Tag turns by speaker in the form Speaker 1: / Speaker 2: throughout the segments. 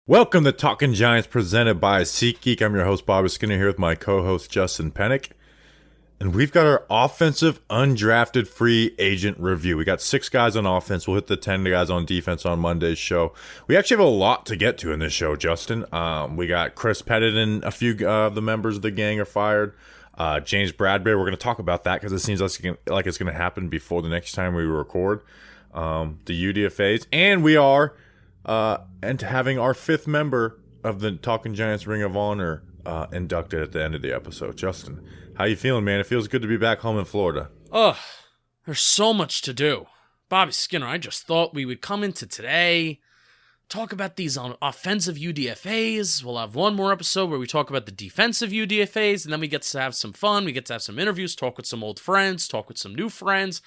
Speaker 1: Welcome to Talkin Giants presented by SeatGeek. I'm your host, Bobby Skinner, here with my co-host, Justin Pennick. And we've got our offensive undrafted free agent review. We got 6 guys on offense. We'll hit the 10 guys on defense on Monday's show. We actually have a lot to get to in this show, Justin. We got Chris Pettit and a few of the members of the gang are fired. James Bradberry, we're going to talk about that because it seems like it's going to happen before the next time we record. The UDFAs. And we are and having our 5th member of the Talkin Giants Ring of Honor inducted at the end of the episode. Justin, how you feeling, man? It feels good to be back home in Florida.
Speaker 2: Oh, there's so much to do. Bobby Skinner, I just thought we would come into today, talk about these offensive UDFAs. We'll have one more episode where we talk about the defensive UDFAs, and then we get to have some fun. We get to have some interviews, talk with some old friends, talk with some new friends,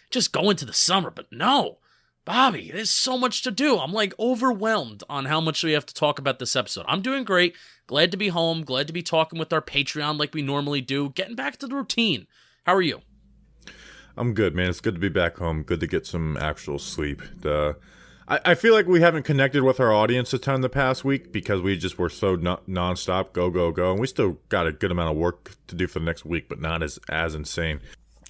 Speaker 2: just go into the summer. But no, Bobby, there's so much to do. I'm like overwhelmed on how much we have to talk about this episode. I'm doing great. Glad to be home. Glad to be talking with our Patreon like we normally do. Getting back to the routine. How are you?
Speaker 1: I'm good, man. It's good to be back home. Good to get some actual sleep. I feel like we haven't connected with our audience a ton the past week because we just were so nonstop, go, go, go. And we still got a good amount of work to do for the next week, but not as insane.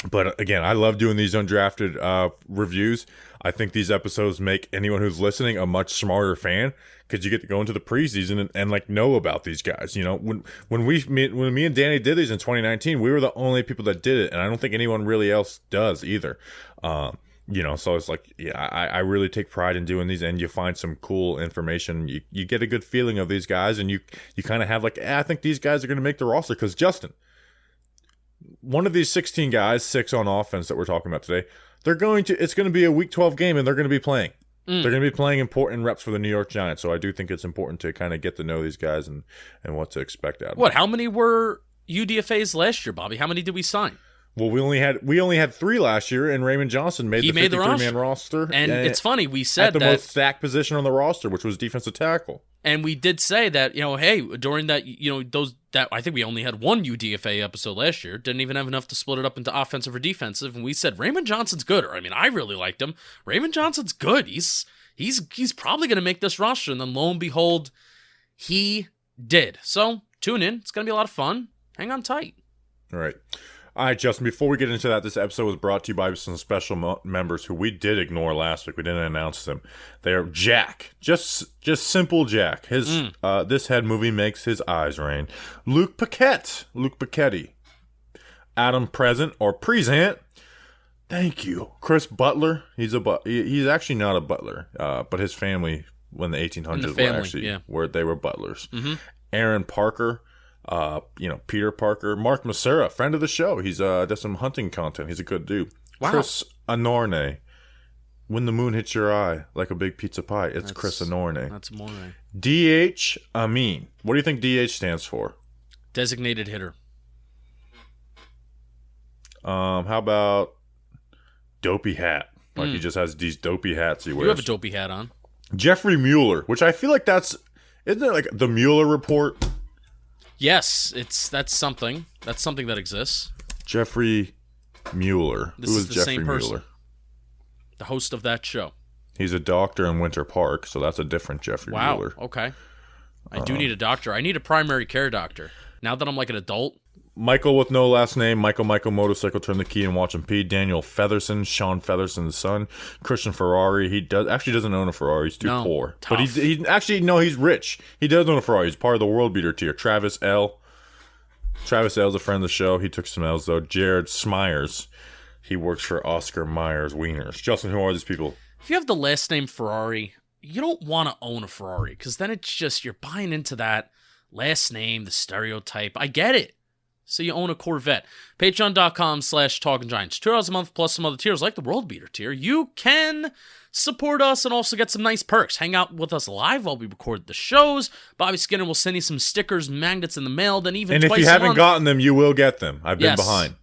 Speaker 1: But again, I love doing these undrafted reviews. I think these episodes make anyone who's listening a much smarter fan because you get to go into the preseason and like know about these guys. You know, when me and Danny did these in 2019, we were the only people that did it, and I don't think anyone really else does either. You know, so it's like, yeah, I really take pride in doing these, and you find some cool information. You get a good feeling of these guys, and you kind of have like, I think these guys are going to make the roster because Justin, one of these 16 guys, 6 on offense that we're talking about today, it's going to be a Week 12 game, and they're going to be playing. They're going to be playing important reps for the New York Giants, so I do think it's important to kind of get to know these guys and what to expect out of them.
Speaker 2: How many were UDFAs last year, Bobby? How many did we sign?
Speaker 1: Well, we only had 3 last year, and Raymond Johnson made the 53-man roster.
Speaker 2: And it's funny, we said
Speaker 1: at the most stacked position on the roster, which was defensive tackle. And
Speaker 2: we did say that, hey, during that, I think we only had 1 UDFA episode last year. Didn't even have enough to split it up into offensive or defensive. And we said Raymond Johnson's good. Or, I really liked him. Raymond Johnson's good. He's probably going to make this roster. And then lo and behold, he did. So tune in. It's going to be a lot of fun. Hang on tight.
Speaker 1: All right. All right, Justin, before we get into that, this episode was brought to you by some special members who we did ignore last week. We didn't announce them. They're Jack. Just simple Jack. This head movie makes his eyes rain. Luke Paquetti. Adam Present, or Present. Thank you. Chris Butler. He's actually not a butler, but his family, when the 1800s they were butlers. Mm-hmm. Aaron Parker. Peter Parker, Mark Massera, friend of the show. He's does some hunting content. He's a good dude. Wow. Chris Anorne. When the moon hits your eye like a big pizza pie, that's Chris Anorne.
Speaker 2: That's Morne.
Speaker 1: DH Amin. What do you think DH stands for?
Speaker 2: Designated hitter.
Speaker 1: How about dopey hat? Like he just has these dopey hats he wears.
Speaker 2: You have a dopey hat on.
Speaker 1: Jeffrey Mueller, which I feel like isn't it like the Mueller Report?
Speaker 2: Yes, that's something. That's something that exists.
Speaker 1: Jeffrey Mueller.
Speaker 2: This is the Jeffrey same person. Mueller? The host of that show.
Speaker 1: He's a doctor in Winter Park, so that's a different Jeffrey Mueller.
Speaker 2: Wow, okay. I do need a doctor. I need a primary care doctor. Now that I'm like an adult.
Speaker 1: Michael with no last name. Michael Motorcycle, turn the key and watch him pee. Daniel Featherson, Sean Featherson's son. Christian Ferrari. He doesn't own a Ferrari. He's too poor.
Speaker 2: Tough.
Speaker 1: But he's rich. He does own a Ferrari. He's part of the World Beater tier. Travis L's a friend of the show. He took some L's though. Jared Smyers. He works for Oscar Myers Wieners. Justin, who are these people?
Speaker 2: If you have the last name Ferrari, you don't want to own a Ferrari because then it's just you're buying into that last name, the stereotype. I get it. So you own a Corvette. Patreon.com/TalkinGiants. $2 a month plus some other tiers like the World Beater tier. You can support us and also get some nice perks. Hang out with us live while we record the shows. Bobby Skinner will send you some stickers, magnets in the mail. Then even twice a month.
Speaker 1: And if you haven't gotten them, you will get them. I've been behind.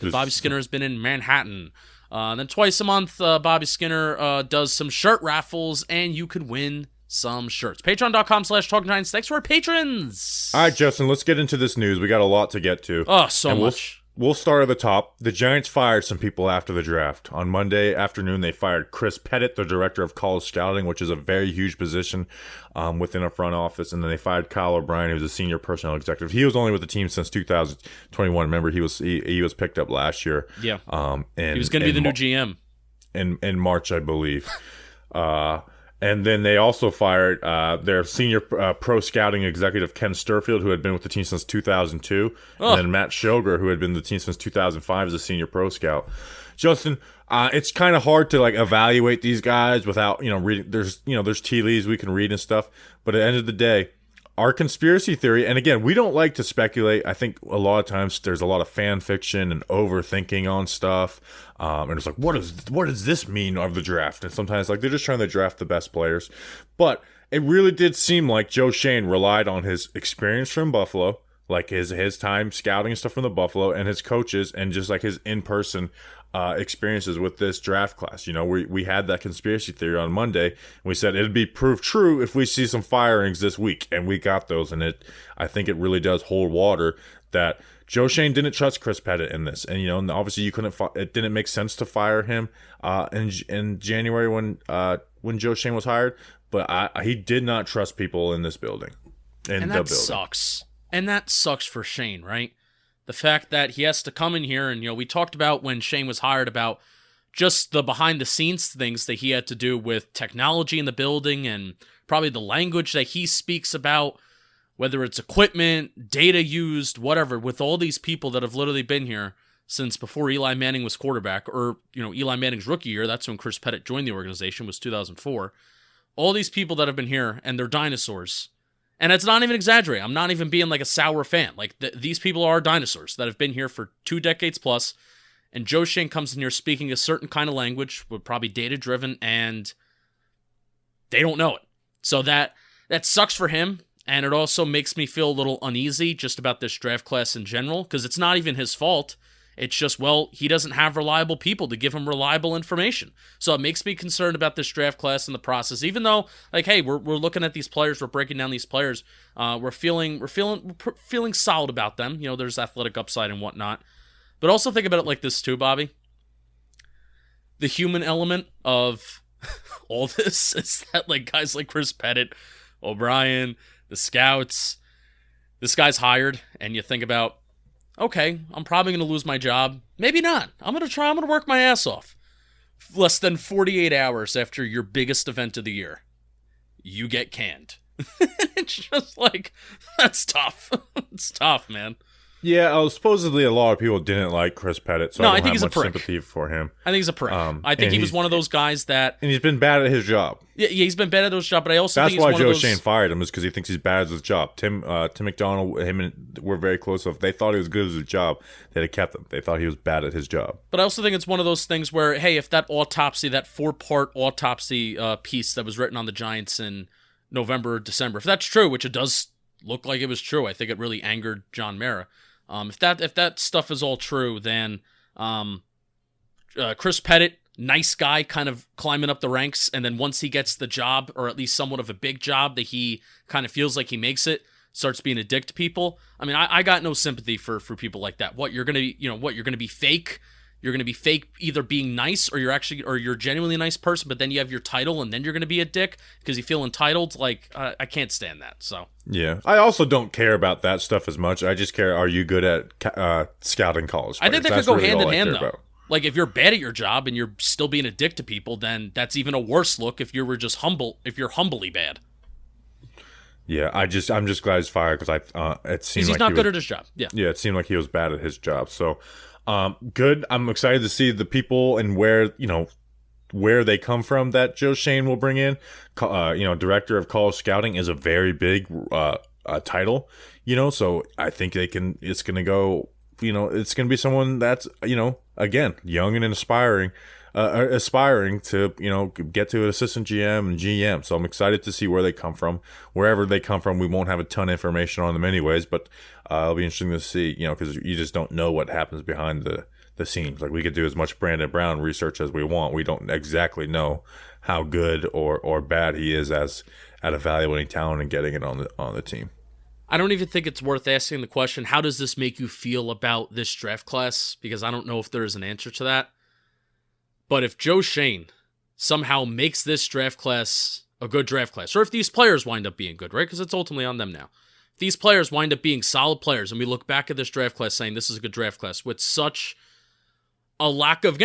Speaker 2: Bobby Skinner has been in Manhattan. Then twice a month, Bobby Skinner does some shirt raffles, and you could win some shirts. Patreon.com/TalkinGiants. Thanks to our patrons.
Speaker 1: All right, Justin, let's get into this news. We got a lot to get to.
Speaker 2: Oh, so much.
Speaker 1: we'll start at the top. The Giants fired some people after the draft. On Monday afternoon, they fired Chris Pettit, the director of college scouting, which is a very huge position within a front office. And then they fired Kyle O'Brien, who's a senior personnel executive. He was only with the team since 2021. Remember, he was picked up last year.
Speaker 2: Yeah. He was going to be the new GM.
Speaker 1: In March, I believe. And then they also fired their senior pro scouting executive, Ken Sturfield, who had been with the team since 2002. And then Matt Shoger, who had been with the team since 2005 as a senior pro scout. Justin, it's kind of hard to evaluate these guys without, reading. There's tea leaves we can read and stuff. But at the end of the day, our conspiracy theory, and again, we don't like to speculate. I think a lot of times there's a lot of fan fiction and overthinking on stuff. And it's what does this mean of the draft? And sometimes they're just trying to draft the best players. But it really did seem like Joe Schoen relied on his experience from Buffalo, his time scouting and stuff from the Buffalo, and his coaches, and just his in-person experiences with this draft class. We had that conspiracy theory on Monday. And we said it'd be proved true if we see some firings this week, and we got those. And I think it really does hold water that Joe Schoen didn't trust Chris Pettit in this, and obviously it didn't make sense to fire him in January when Joe Schoen was hired, but he did not trust people in this building.
Speaker 2: And that sucks. And that sucks for Schoen, right? The fact that he has to come in here, and we talked about when Schoen was hired about just the behind the scenes things that he had to do with technology in the building and probably the language that he speaks about, whether it's equipment, data used, whatever, with all these people that have literally been here since before Eli Manning was quarterback, or Eli Manning's rookie year. That's when Chris Pettit joined the organization, was 2004. All these people that have been here, and they're dinosaurs. And it's not even exaggerating. I'm not even being a sour fan. These people are dinosaurs that have been here for 2 decades plus. And Joe Schoen comes in here speaking a certain kind of language, probably data-driven, and they don't know it. So that sucks for him. And it also makes me feel a little uneasy just about this draft class in general, because it's not even his fault. It's just, he doesn't have reliable people to give him reliable information. So it makes me concerned about this draft class and the process, even though, hey, we're looking at these players, we're breaking down these players, we're feeling solid about them. There's athletic upside and whatnot. But also think about it like this too, Bobby. The human element of all this is that, guys like Chris Pettit, O'Brien, the scouts, this guy's hired, and you think about, okay, I'm probably going to lose my job. Maybe not. I'm going to work my ass off. Less than 48 hours after your biggest event of the year, you get canned. It's just that's tough. It's tough, man.
Speaker 1: Yeah, supposedly a lot of people didn't like Chris Pettit, so I don't have much sympathy for him.
Speaker 2: I think he's a prick. I think he was one of those guys that...
Speaker 1: And he's been bad at his job.
Speaker 2: Yeah, he's been bad at his job, but I also think he's
Speaker 1: one
Speaker 2: of those...
Speaker 1: That's why Joe Schoen fired him, is because he thinks he's bad at his job. Tim McDonald, him and were very close. So if they thought he was good at his job, they'd have kept him. They thought he was bad at his job.
Speaker 2: But I also think it's one of those things where, hey, if that 4-part autopsy piece that was written on the Giants in November, December, if that's true, which it does look like it was true, I think it really angered John Mara. If that stuff is all true, then Chris Pettit, nice guy, kind of climbing up the ranks, and then once he gets the job, or at least somewhat of a big job that he kind of feels like he makes it, starts being a dick to people. I mean, I got no sympathy for people like that. You're gonna be fake. You're gonna be fake, either being nice or you're genuinely a nice person, but then you have your title and then you're gonna be a dick because you feel entitled. I can't stand that. So
Speaker 1: yeah, I also don't care about that stuff as much. I just care, are you good at scouting college players?
Speaker 2: I think that could go hand in hand though. If you're bad at your job and you're still being a dick to people, then that's even a worse look if you're just humble. If you're humbly bad.
Speaker 1: Yeah, I'm just glad he's fired because it seemed
Speaker 2: he's not good at his job. Yeah,
Speaker 1: it seemed like he was bad at his job. So. Good. I'm excited to see the people and where they come from that Joe Schoen will bring in. Director of college scouting is a very big title. So I think it's going to go. It's going to be someone that's again young and aspiring to get to an assistant GM and GM. So I'm excited to see where they come from. Wherever they come from, we won't have a ton of information on them anyways, but it'll be interesting to see, because you just don't know what happens behind the scenes. We could do as much Brandon Brown research as we want. We don't exactly know how good or bad he is at evaluating talent and getting it on the team.
Speaker 2: I don't even think it's worth asking the question, how does this make you feel about this draft class? Because I don't know if there is an answer to that. But if Joe Schoen somehow makes this draft class a good draft class, or if these players wind up being good, right? Because it's ultimately on them now. If these players wind up being solid players, and we look back at this draft class saying this is a good draft class, with such a lack of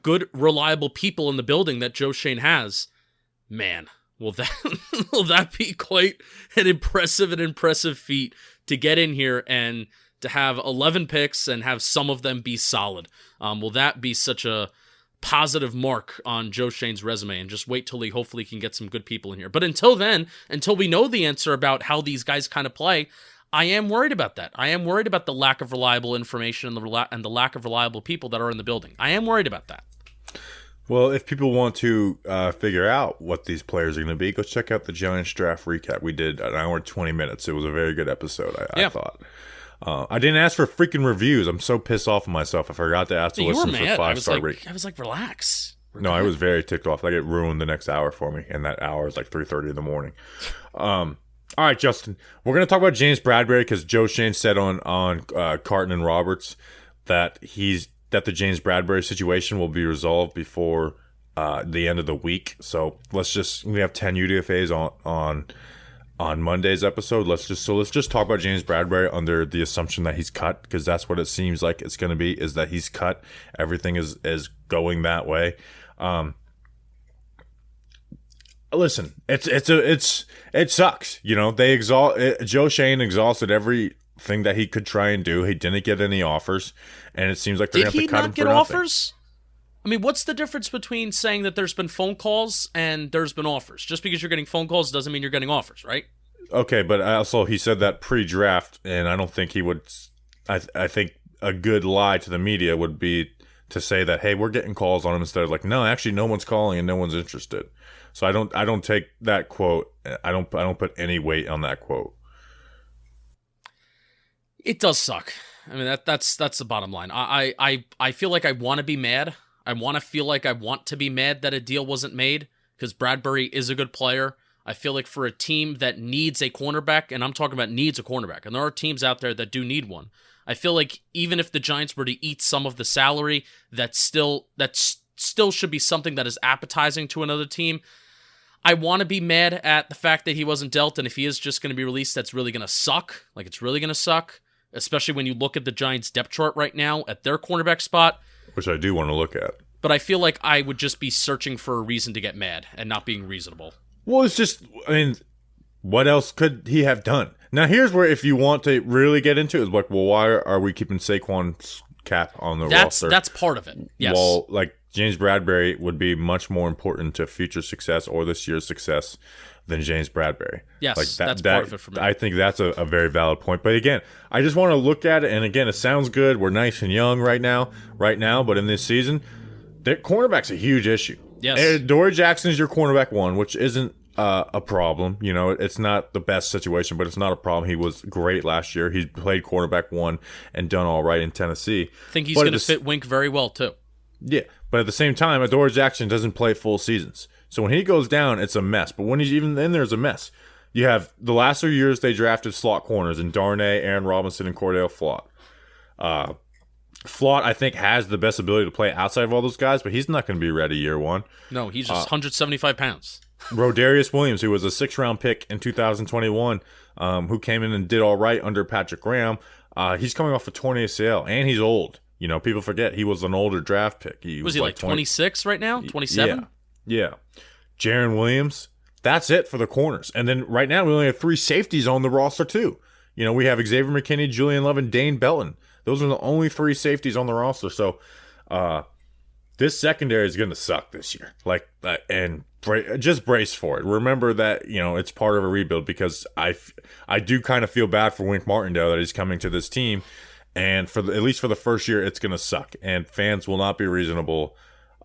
Speaker 2: good, reliable people in the building that Joe Schoen has, man, will that be quite an impressive feat to get in here and to have 11 picks and have some of them be solid? Will that be such a positive mark on Joe Schoen's resume? And just wait till he hopefully can get some good people in here. But until then, until we know the answer about how these guys kind of play, I am worried about that. I am worried about the lack of reliable information and the lack of reliable people that are in the building. I am worried about that.
Speaker 1: Well, if people want to figure out what these players are going to be, go check out the Giants draft recap. We did an hour and 20 minutes. It was a very good episode, I thought. I didn't ask for freaking reviews. I'm so pissed off of myself. I forgot to ask the listeners for 5-star rating.
Speaker 2: I was like, relax.
Speaker 1: No, I was very ticked off. Like, it ruined the next hour for me, and that hour is like 3:30 in the morning. All right, Justin, we're going to talk about James Bradberry because Joe Schoen said on Carton and Roberts that the James Bradberry situation will be resolved before the end of the week. So we have 10 UDFAs on Monday's episode. Let's just talk about James Bradberry under the assumption that he's cut, because that's what it seems like it's going to be, is that he's cut. Everything is going that way. Listen, it sucks. You know, Joe Schoen exhausted everything that he could try and do. He didn't get any offers, and it seems like they're going to have to cut him for nothing. Did he not get offers?
Speaker 2: I mean, what's the difference between saying that there's been phone calls and there's been offers? Just because you're getting phone calls doesn't mean you're getting offers, right?
Speaker 1: Okay, but also he said that pre-draft, and I don't think he would. I think a good lie to the media would be to say that, hey, we're getting calls on him, instead of like, no, actually, no one's calling and no one's interested. So I don't take that quote. I don't put any weight on that quote.
Speaker 2: It does suck. I mean, that's the bottom line. I feel like I want to be mad. I want to feel like I want to be mad that a deal wasn't made, because Bradberry is a good player. I feel like for a team that needs a cornerback, and I'm talking about needs a cornerback, and there are teams out there that do need one, I feel like even if the Giants were to eat some of the salary, that still should be something that is appetizing to another team. I want to be mad at the fact that he wasn't dealt, and if he is just going to be released, that's really going to suck. Like, it's really going to suck, especially when you look at the Giants' depth chart right now at their cornerback spot.
Speaker 1: Which I do want to look at.
Speaker 2: But I feel like I would just be searching for a reason to get mad and not being reasonable.
Speaker 1: Well, it's just, I mean, what else could he have done? Now, here's where, if you want to really get into it, is like, well, why are we keeping Saquon's cap on the roster?
Speaker 2: That's part of it, yes.
Speaker 1: Well, like, James Bradberry would be much more important to future success or this year's success than James Bradberry.
Speaker 2: Yes,
Speaker 1: like
Speaker 2: that's part of it for me.
Speaker 1: I think that's a very valid point. But again, I just want to look at it, and again, it sounds good. We're nice and young right now, but in this season, cornerback's a huge issue.
Speaker 2: Yes.
Speaker 1: Dory Jackson's your cornerback one, which isn't a problem. You know, it's not the best situation, but it's not a problem. He was great last year. He played cornerback one and done all right in Tennessee.
Speaker 2: I think he's going to fit Wink very well, too.
Speaker 1: Yeah, but at the same time, Adoree Jackson doesn't play full seasons. So when he goes down, it's a mess. But when he's even in there, it's a mess. You have the last 3 years they drafted slot corners in Darnay, Aaron Robinson, and Cordell Flott. Flott, I think, has the best ability to play outside of all those guys, but he's not going to be ready year one.
Speaker 2: No, he's just 175 pounds.
Speaker 1: Rodarius Williams, who was a 6th-round pick in 2021, who came in and did all right under Patrick Graham, he's coming off a torn ACL, and he's old. You know, people forget he was an older draft pick.
Speaker 2: Was he like 26 right now? 27?
Speaker 1: Yeah. Jaron Williams, that's it for the corners. And then right now we only have 3 safeties on the roster too. You know, we have Xavier McKinney, Julian Love, and Dane Belton. Those are the only 3 safeties on the roster. So this secondary is going to suck this year. Just brace for it. Remember that, you know, it's part of a rebuild, because I do kind of feel bad for Wink Martindale that he's coming to this team. And at least for the first year, it's going to suck. And fans will not be reasonable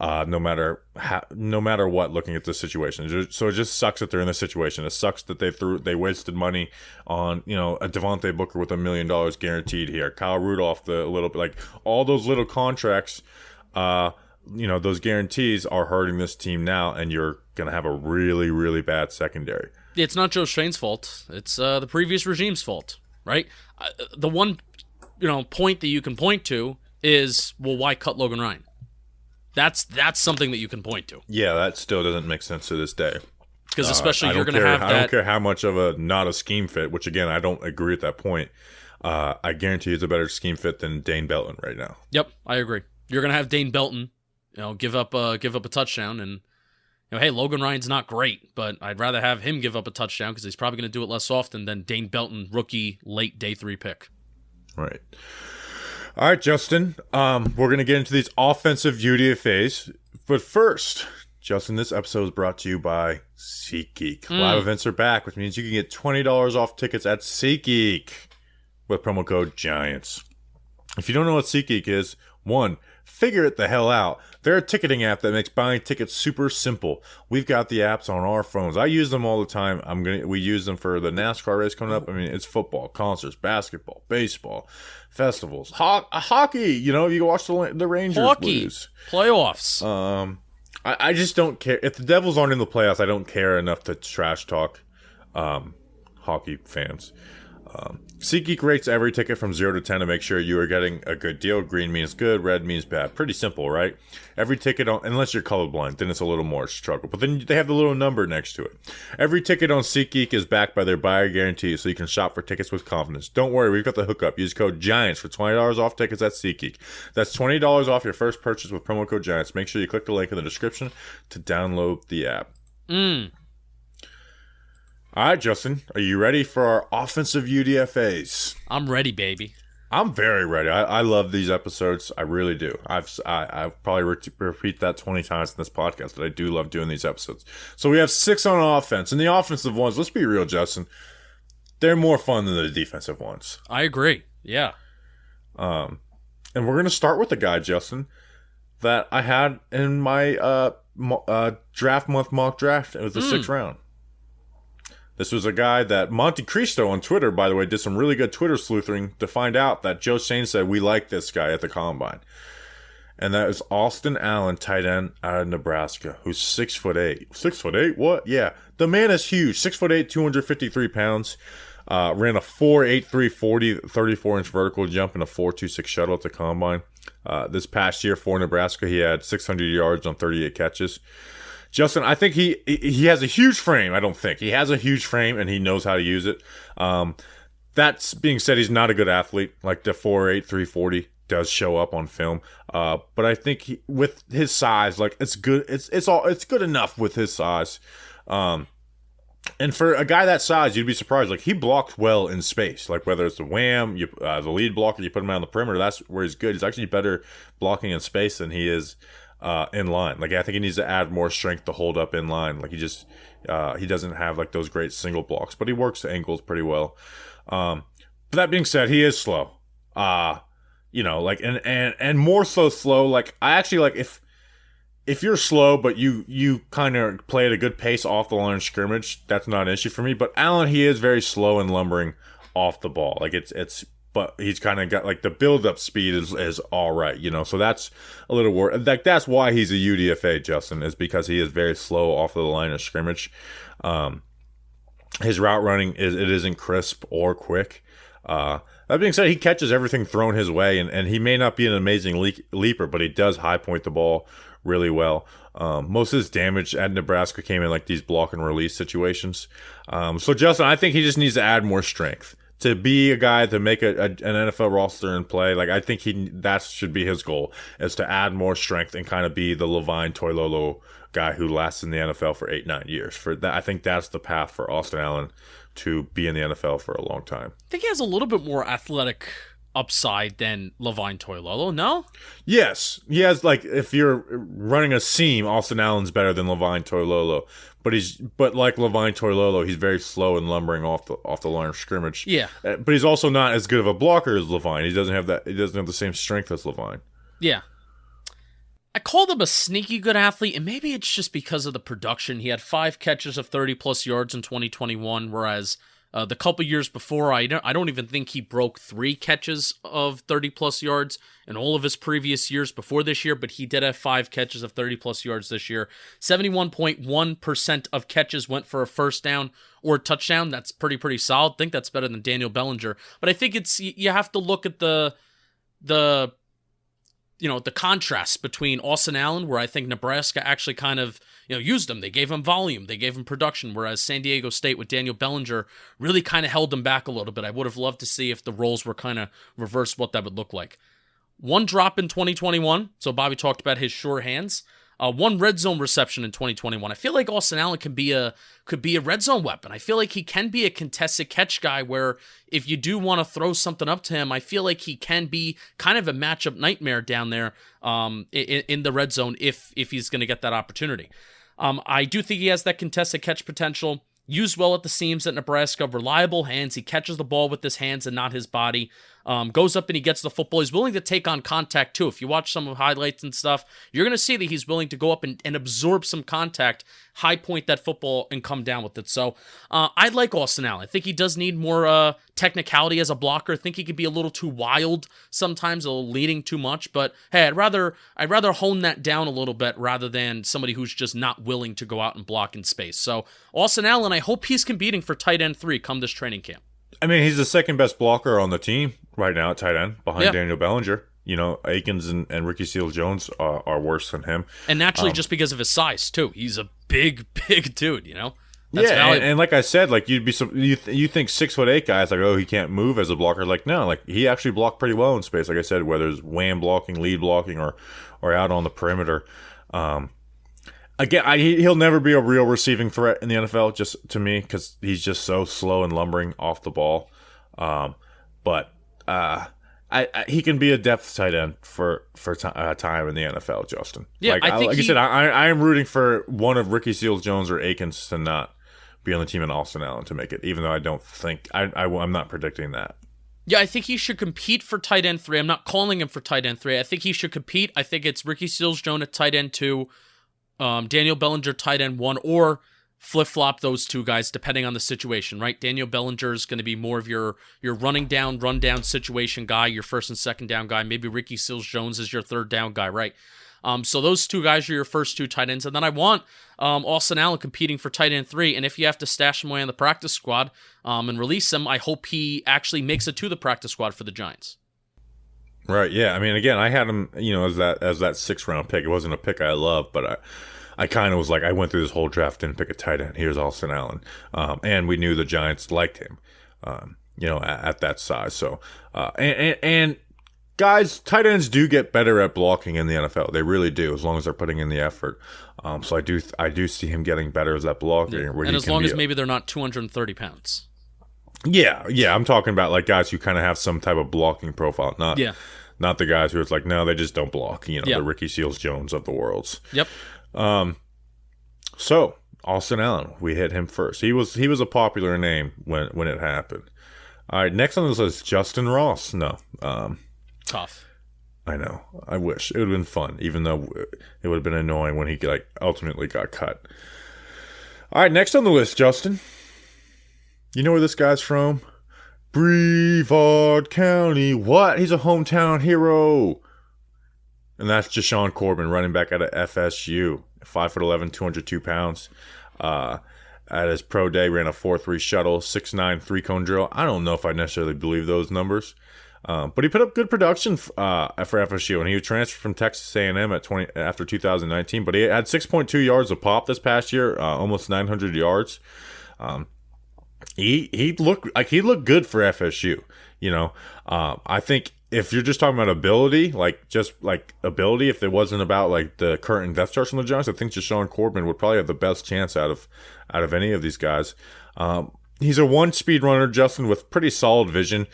Speaker 1: no matter what, looking at this situation. So it just sucks that they're in this situation. It sucks that they wasted money on, you know, a Devontae Booker with $1 million guaranteed here, Kyle Rudolph, all those little contracts. You know, those guarantees are hurting this team now, and you're going to have a really, really bad secondary.
Speaker 2: It's not Joe Strain's fault. It's the previous regime's fault, right? The one, point that you can point to is, well, why cut Logan Ryan? That's something that you can point to.
Speaker 1: Yeah, that still doesn't make sense to this day.
Speaker 2: Because especially you're going to have that.
Speaker 1: I don't care how much of a not a scheme fit, which again I don't agree at that point. I guarantee it's a better scheme fit than Dane Belton right now.
Speaker 2: Yep, I agree. You're going to have Dane Belton, give up a touchdown, and hey, Logan Ryan's not great, but I'd rather have him give up a touchdown because he's probably going to do it less often than Dane Belton, rookie, late day 3 pick.
Speaker 1: Right. All right, Justin. We're going to get into these offensive UDFAs, but first, Justin, this episode is brought to you by SeatGeek. Live events are back, which means you can get $20 off tickets at SeatGeek with promo code GIANTS. If you don't know what SeatGeek is, one, figure it the hell out. They're a ticketing app that makes buying tickets super simple. We've got the apps on our phones. I use them all the time. We use them for the NASCAR race coming up. I mean, it's football, concerts, basketball, baseball, festivals, hockey. You can watch the Rangers lose.
Speaker 2: Playoffs.
Speaker 1: I just don't care. If the Devils aren't in the playoffs, I don't care enough to trash talk hockey fans. SeatGeek rates every ticket from 0 to 10 to make sure you are getting a good deal. Green means good, red means bad. Pretty simple, right? Every ticket, unless you're colorblind, then it's a little more struggle. But then they have the little number next to it. Every ticket on SeatGeek is backed by their buyer guarantee, so you can shop for tickets with confidence. Don't worry, we've got the hookup. Use code GIANTS for $20 off tickets at SeatGeek. That's $20 off your first purchase with promo code GIANTS. Make sure you click the link in the description to download the app. All right, Justin, are you ready for our offensive UDFAs?
Speaker 2: I'm ready, baby.
Speaker 1: I'm very ready. I love these episodes. I really do. I've probably repeat that 20 times in this podcast, but I do love doing these episodes. So we have 6 on offense, and the offensive ones, let's be real, Justin, they're more fun than the defensive ones.
Speaker 2: I agree. Yeah.
Speaker 1: And we're going to start with the guy, Justin, that I had in my draft month mock draft. It was the 6th round. This was a guy that Monte Cristo on Twitter, by the way, did some really good Twitter sleuthing to find out that Joe Shane said, we like this guy at the Combine. And that is Austin Allen, tight end out of Nebraska, who's 6'8". 6'8"? What? Yeah. The man is huge. 6'8", 253 pounds. Ran a 4.83 40, 34-inch vertical jump and a 4.26 shuttle at the Combine. This past year for Nebraska, he had 600 yards on 38 catches. Justin, I think he has a huge frame. I don't think. He has a huge frame, and he knows how to use it. That's being said, he's not a good athlete. Like the 4.8, 340 does show up on film. But I think with his size, like it's good. It's good enough with his size. And for a guy that size, you'd be surprised. Like he blocked well in space. Like whether it's the wham, the lead blocker, you put him out on the perimeter. That's where he's good. He's actually better blocking in space than he is in line. Like I think he needs to add more strength to hold up in line. Like he doesn't have like those great single blocks, but he works the ankles pretty well. But that being said, he is slow. Like and more so slow. Like I actually like if you're slow, but you kind of play at a good pace off the line of scrimmage, that's not an issue for me. But Allen, he is very slow and lumbering off the ball. Like but he's kind of got like the build-up speed is all right, So that's a little worried. Like that's why he's a UDFA, Justin, is because he is very slow off of the line of scrimmage. His route running isn't crisp or quick. That being said, he catches everything thrown his way, and he may not be an amazing leaper, but he does high point the ball really well. Most of his damage at Nebraska came in like these block and release situations. So Justin, I think he just needs to add more strength to be a guy to make an NFL roster and play. Like I think that should be his goal, is to add more strength and kind of be the Levine Toilolo guy who lasts in the NFL for 8-9 years. For that, I think that's the path for Austin Allen to be in the NFL for a long time.
Speaker 2: I think he has a little bit more athletic upside than Levine Toilolo, no?
Speaker 1: Yes. He has, like, if you're running a seam, Austin Allen's better than Levine Toilolo. But like Levine Toilolo, he's very slow and lumbering off the line of scrimmage.
Speaker 2: Yeah.
Speaker 1: But he's also not as good of a blocker as Levine. He doesn't have the same strength as Levine.
Speaker 2: Yeah. I called him a sneaky good athlete, and maybe it's just because of the production. He had 5 catches of 30-plus yards in 2021, whereas The couple years before, I don't even think he broke 3 catches of 30-plus yards in all of his previous years before this year, but he did have 5 catches of 30-plus yards this year. 71.1% of catches went for a first down or a touchdown. That's pretty solid. I think that's better than Daniel Bellinger. But I think you have to look at the contrast between Austin Allen, where I think Nebraska actually kind of used him. They gave him volume, they gave him production, whereas San Diego State with Daniel Bellinger really kind of held him back a little bit. I would have loved to see if the roles were kind of reversed, what that would look like. 1 drop in 2021, so Bobby talked about his sure hands. 1 red zone reception in 2021. I feel like Austin Allen could be a red zone weapon. I feel like he can be a contested catch guy where if you do want to throw something up to him, I feel like he can be kind of a matchup nightmare down there in the red zone if he's going to get that opportunity. I do think he has that contested catch potential. Used well at the seams at Nebraska, reliable hands. He catches the ball with his hands and not his body. Goes up and he gets the football. He's willing to take on contact too. If you watch some of the highlights and stuff, you're going to see that he's willing to go up and absorb some contact, high point that football, and come down with it. So I like Austin Allen. I think he does need more technicality as a blocker. I think he could be a little too wild sometimes, a little leading too much. But hey, I'd rather hone that down a little bit rather than somebody who's just not willing to go out and block in space. So Austin Allen, I hope he's competing for tight end 3 come this training camp.
Speaker 1: I mean, he's the second best blocker on the team right now at tight end behind Daniel Bellinger. Akins and Ricky Seals-Jones are worse than him.
Speaker 2: And naturally, just because of his size, too. He's a big dude, That's
Speaker 1: valuable. And like I said, like you think 6'8" guys, like, oh, he can't move as a blocker. Like, no, like he actually blocked pretty well in space. Like I said, whether it's wham blocking, lead blocking, or out on the perimeter. Again, he'll never be a real receiving threat in the NFL, just to me, because he's just so slow and lumbering off the ball. But he can be a depth tight end for time in the NFL, Justin.
Speaker 2: Yeah,
Speaker 1: I said, I am rooting for one of Ricky Seals-Jones or Akins to not be on the team and Austin Allen to make it, even though I don't think I'm not predicting that.
Speaker 2: Yeah, I think he should compete for tight end 3. I'm not calling him for tight end 3. I think he should compete. I think it's Ricky Seals-Jones at tight end 2. Daniel Bellinger tight end 1, or flip-flop those 2 guys depending on the situation, right? Daniel Bellinger is going to be more of your running down, run-down situation guy, your first and second down guy. Maybe Ricky Seals-Jones is your third down guy, right? So those 2 guys are your first 2 tight ends. And then I want Austin Allen competing for tight end 3. And if you have to stash him away on the practice squad and release him, I hope he actually makes it to the practice squad for the Giants.
Speaker 1: Right, yeah. I mean, again, I had him, as that 6th round pick. It wasn't a pick I loved, but I kind of was like, I went through this whole draft, didn't pick a tight end. Here's Austin Allen. And we knew the Giants liked him, at that size. So, and guys, tight ends do get better at blocking in the NFL. They really do, as long as they're putting in the effort. So I do see him getting better as that blocking.
Speaker 2: Yeah. And as long as maybe they're not 230 pounds.
Speaker 1: Yeah. I'm talking about like guys who kind of have some type of blocking profile, not the guys who it's like, no, they just don't block. The Ricky Seals-Jones of the worlds.
Speaker 2: Yep.
Speaker 1: So Austin Allen, we hit him first. He was a popular name when it happened. All right, next on this list, Justin Ross. No,
Speaker 2: tough.
Speaker 1: I know. I wish it would have been fun, even though it would have been annoying when he ultimately got cut. All right, next on the list, Justin. You know where this guy's from? Brevard County. What? He's a hometown hero. And that's Jashuan Corbin, running back out of FSU. 5'11", 202 pounds. At his pro day, ran a 4.3 shuttle, 6'9", 3-cone drill. I don't know if I necessarily believe those numbers. But he put up good production for FSU, and he was transferred from Texas A&M after 2019. But he had 6.2 yards a pop this past year, almost 900 yards. He looked good for FSU. I think if you're just talking about ability, ability, if it wasn't about the current depth charts on the Giants, I think Jashuan Corbin would probably have the best chance out of any of these guys. He's a 1-speed runner, Justin, with pretty solid vision.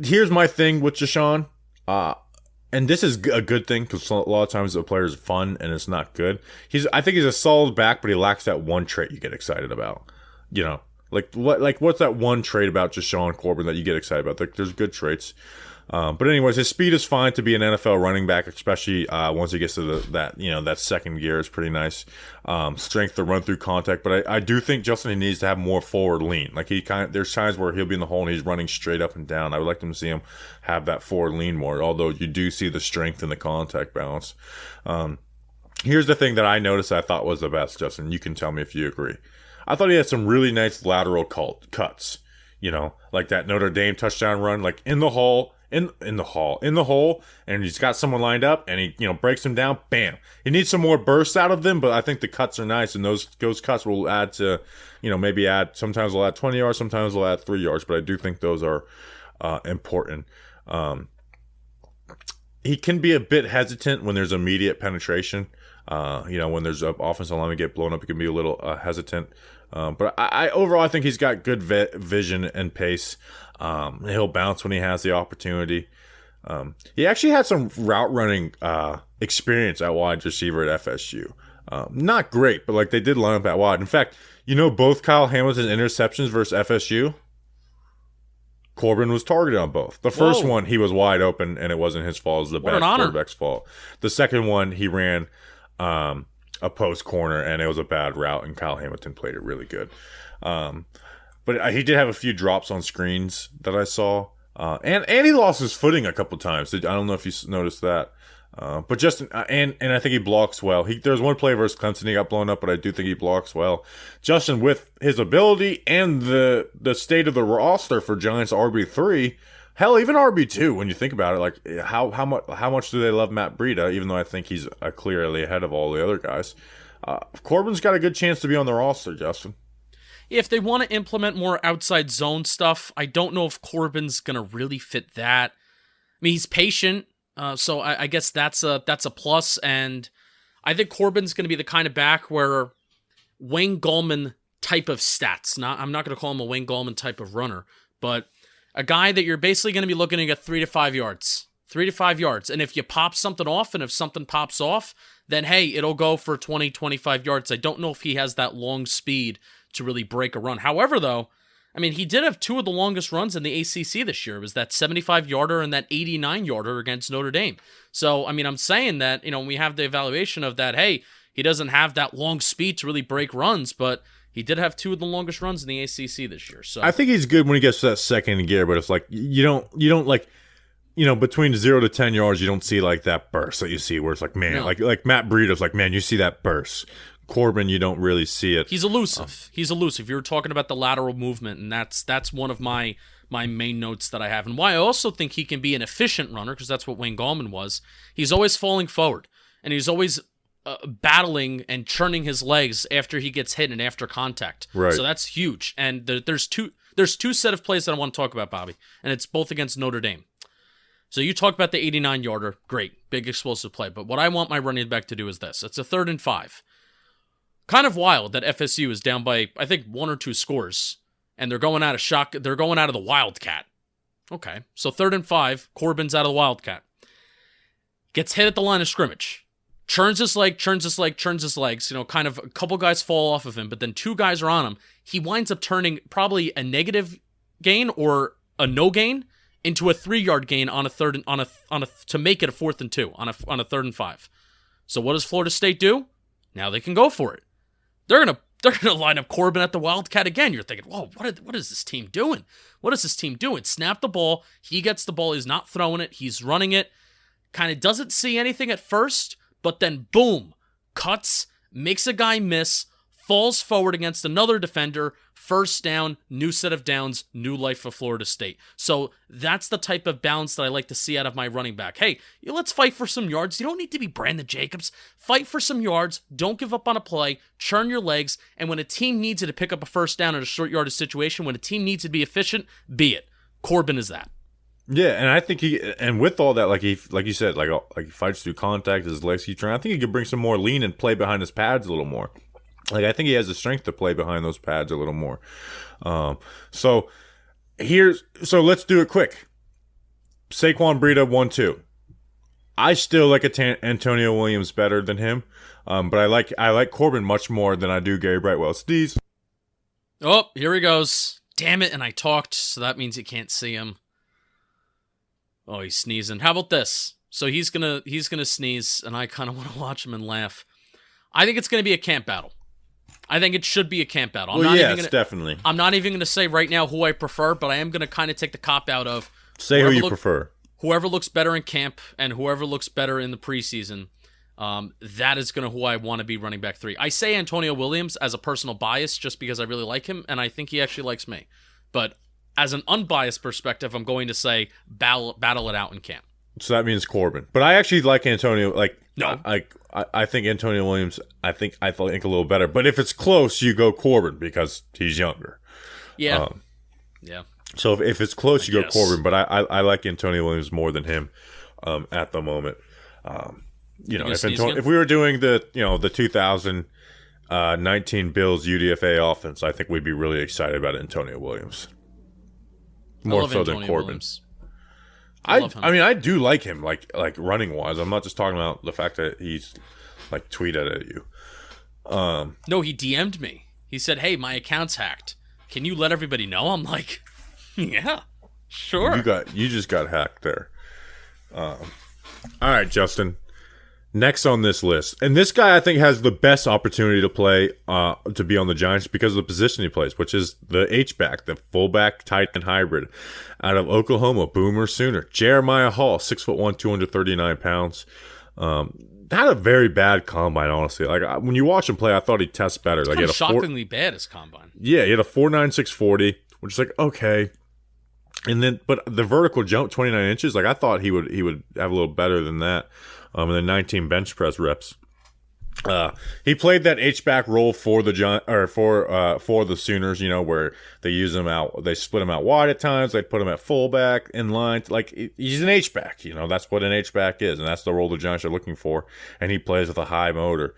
Speaker 1: Here's my thing with Jashuan, and this is a good thing because a lot of times the player is fun and it's not good. I think he's a solid back, but he lacks that one trait you get excited about. What's that one trait about Jashuan Corbin that you get excited about? There's good traits. But anyways, his speed is fine to be an NFL running back, especially once he gets to that second gear is pretty nice. Strength to run through contact, but I do think Justin he needs to have more forward lean. Like there's times where he'll be in the hole and he's running straight up and down. I would like to see him have that forward lean more. Although you do see the strength and the contact balance. Here's the thing that I noticed I thought was the best, Justin. You can tell me if you agree. I thought he had some really nice lateral cuts. Like that Notre Dame touchdown run, like in the hole. In the hole, and he's got someone lined up, and he breaks him down. Bam! He needs some more bursts out of them, but I think the cuts are nice, and those cuts will add to, maybe add. Sometimes they'll add 20 yards, sometimes they'll add 3 yards, but I do think those are important. He can be a bit hesitant when there's immediate penetration. When there's an offensive lineman get blown up, he can be a little hesitant. But I overall, I think he's got good vision and pace. He'll bounce when he has the opportunity. He actually had some route running experience at wide receiver at FSU. Not great, but they did line up at wide. In fact, both Kyle Hamilton's interceptions versus FSU, Corbin was targeted on both. The first one, he was wide open, and it wasn't his fault. It was the bad quarterback's fault. The second one, he ran a post corner, and it was a bad route, and Kyle Hamilton played it really good. But he did have a few drops on screens that I saw. And he lost his footing a couple times. I don't know if you noticed that. But Justin, and I think he blocks well. There's one play versus Clemson, he got blown up, but I do think he blocks well. Justin, with his ability and the state of the roster for Giants RB3, hell, even RB2, when you think about it, how much do they love Matt Breida, even though I think he's clearly ahead of all the other guys. Corbin's got a good chance to be on the roster, Justin.
Speaker 2: If they want to implement more outside zone stuff, I don't know if Corbin's going to really fit that. I mean, he's patient, so I guess that's a plus, and I think Corbin's going to be the kind of back where Wayne Gallman type of stats. I'm not going to call him a Wayne Gallman type of runner, but a guy that you're basically going to be looking to get 3 to 5 yards. 3 to 5 yards. And if you pop something off, and if something pops off, then hey, it'll go for 20, 25 yards. I don't know if he has that long speed to really break a run. However, though, I mean, he did have 2 of the longest runs in the ACC this year. It was that 75-yarder and that 89-yarder against Notre Dame. So, I mean, I'm saying that, we have the evaluation of that, hey, he doesn't have that long speed to really break runs, but he did have 2 of the longest runs in the ACC this year. So I
Speaker 1: think he's good when he gets to that second gear, but it's you don't between 0 to 10 yards, you don't see that burst that you see where it's man, no. like Matt Breida's man, you see that burst. Corbin, you don't really see it.
Speaker 2: He's elusive. He's elusive. You were talking about the lateral movement, and that's one of my main notes that I have. And why I also think he can be an efficient runner, because that's what Wayne Gallman was. He's always falling forward, and he's always battling and churning his legs after he gets hit and after contact.
Speaker 1: Right.
Speaker 2: So that's huge. And there's two set of plays that I want to talk about, Bobby, and it's both against Notre Dame. So you talk about the 89-yarder, great, big explosive play. But what I want my running back to do is this. It's a 3rd and 5. Kind of wild that FSU is down by, I think, 1 or 2 scores, and they're going out of They're going out of the Wildcat. Okay, so 3rd and 5, Corbin's out of the Wildcat. Gets hit at the line of scrimmage. Churns his legs, kind of a couple guys fall off of him, but then 2 guys are on him. He winds up turning probably a negative gain or a no gain into a 3-yard gain on a third to make it a 4th and 2 on a 3rd and 5. So what does Florida State do? Now they can go for it. They're gonna line up Corbin at the Wildcat again. You're thinking, whoa, what is this team doing? What is this team doing? Snap the ball. He gets the ball. He's not throwing it. He's running it. Kind of doesn't see anything at first, but then boom, cuts, makes a guy miss, falls forward against another defender, first down, new set of downs, new life for Florida State. So that's the type of balance that I like to see out of my running back. Hey, let's fight for some yards. You don't need to be Brandon Jacobs. Fight for some yards. Don't give up on a play. Churn your legs. And when a team needs you to pick up a first down in a short yardage situation, when a team needs to be efficient, be it. Corbin is that.
Speaker 1: Yeah, and I think with all that, like you said, he fights through contact, his legs keep trying. I think he could bring some more lean and play behind his pads a little more. I think he has the strength to play behind those pads a little more. So let's do it quick. Saquon Breida 1-2. I still like Antonio Williams better than him, but I like Corbin much more than I do Gary Brightwell. Steez.
Speaker 2: Oh, here he goes. Damn it, and I talked, so that means you can't see him. Oh, he's sneezing. How about this? So he's gonna sneeze, and I kind of want to watch him and laugh. I think it's gonna be a camp battle. I think it should be a camp battle.
Speaker 1: Definitely.
Speaker 2: I'm not even gonna say right now who I prefer, but I am gonna kind of take the cop out of
Speaker 1: say who you prefer.
Speaker 2: Whoever looks better in camp and whoever looks better in the preseason. That is who I want to be running back 3. I say Antonio Williams as a personal bias just because I really like him, and I think he actually likes me. But as an unbiased perspective, I'm going to say battle it out in camp.
Speaker 1: So that means Corbin. But I actually like Antonio.
Speaker 2: No.
Speaker 1: I think Antonio Williams, I think a little better. But if it's close, you go Corbin because he's younger.
Speaker 2: Yeah. Yeah.
Speaker 1: So if it's close, you go Corbin. But I like Antonio Williams more than him at the moment. If we were doing the 2019 Bills UDFA offense, I think we'd be really excited about Antonio Williams. More so than Corbin.
Speaker 2: Williams.
Speaker 1: I mean, I do like him, like running wise. I'm not just talking about the fact that he's tweeted at you.
Speaker 2: No, he DM'd me. He said, "Hey, my account's hacked. Can you let everybody know?" I'm like, "Yeah, sure."
Speaker 1: You just got hacked there. All right, Justin. Next on this list, and this guy I think has the best opportunity to play, to be on the Giants because of the position he plays, which is the H-back, the fullback tight end hybrid out of Oklahoma, Boomer Sooner. Jeremiah Hall, 6'1", 239 pounds. Had a very bad combine, honestly. When you watch him play, I thought he'd test better.
Speaker 2: He had a shockingly bad his combine.
Speaker 1: Yeah, he had a 4.96 40, which is okay. And then, but the vertical jump, 29 inches, I thought he would have a little better than that. And then 19 bench press reps. He played that H-back role for the for the Sooners, where they use him out, they split him out wide at times, they put him at fullback in line. He's an H-back, that's what an H-back is, and that's the role the Giants are looking for. And he plays with a high motor.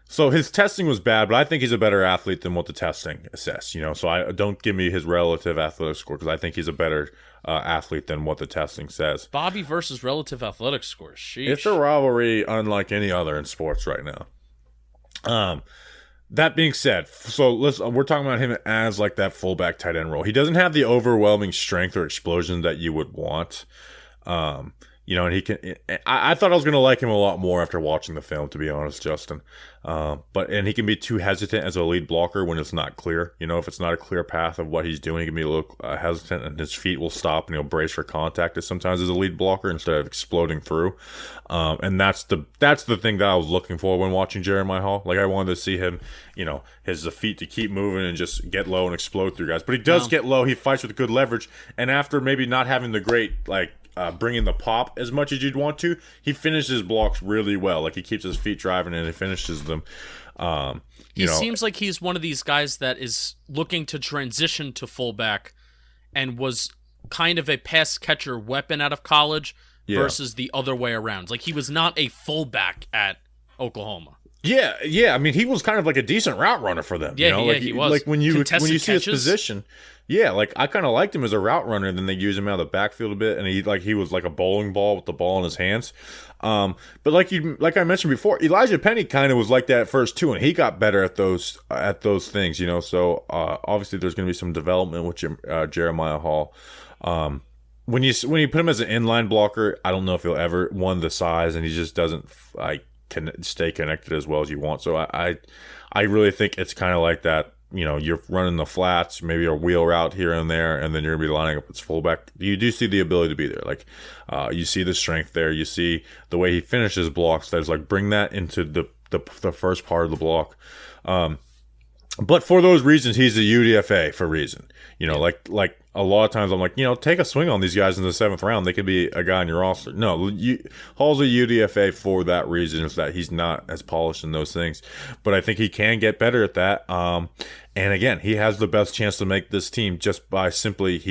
Speaker 1: So his testing was bad, but I think he's a better athlete than what the testing assessed, So I don't give me his relative athletic score because I think he's a better athlete than what the testing says.
Speaker 2: Bobby versus relative athletic scores. Sheesh.
Speaker 1: It's a rivalry unlike any other in sports right now. That being said, so we're talking about him as that fullback tight end role. He doesn't have the overwhelming strength or explosion that you would want. And he can. I thought I was going to like him a lot more after watching the film, to be honest, Justin. And he can be too hesitant as a lead blocker when it's not clear. If it's not a clear path of what he's doing, he can be a little hesitant, and his feet will stop, and he'll brace for contact. Sometimes as a lead blocker instead of exploding through. And that's the thing that I was looking for when watching Jeremiah Hall. I wanted to see him, his feet to keep moving and just get low and explode through guys. But he does get low. He fights with good leverage, and after maybe not having the great bringing the pop as much as you'd want to, he finishes blocks really well. He keeps his feet driving and he finishes them.
Speaker 2: He seems like he's one of these guys that is looking to transition to fullback and was kind of a pass catcher weapon out of college versus the other way around. He was not a fullback at Oklahoma.
Speaker 1: Yeah. I mean, he was kind of a decent route runner for them.
Speaker 2: Yeah, he was.
Speaker 1: When you see his position, I kind of liked him as a route runner. And then they used him out of the backfield a bit, and he was like a bowling ball with the ball in his hands. But like I mentioned before, Elijah Penny kind of was like that at first too, and he got better at those things. So obviously there's going to be some development with Jeremiah Hall. When you put him as an inline blocker, I don't know if he'll ever the size, and he just doesn't can stay connected as well as you want. So I really think it's kind of like that. You're running the flats, maybe a wheel route here and there, and then you're gonna be lining up as fullback. You do see the ability to be there. You see the strength there. You see the way he finishes blocks. That's bring that into the first part of the block. But for those reasons, he's a UDFA for a reason. Like a lot of times I'm take a swing on these guys in the 7th round. They could be a guy on your roster. No, Hall's a UDFA for that reason, is that he's not as polished in those things. But I think he can get better at that. And again, he has the best chance to make this team just by simply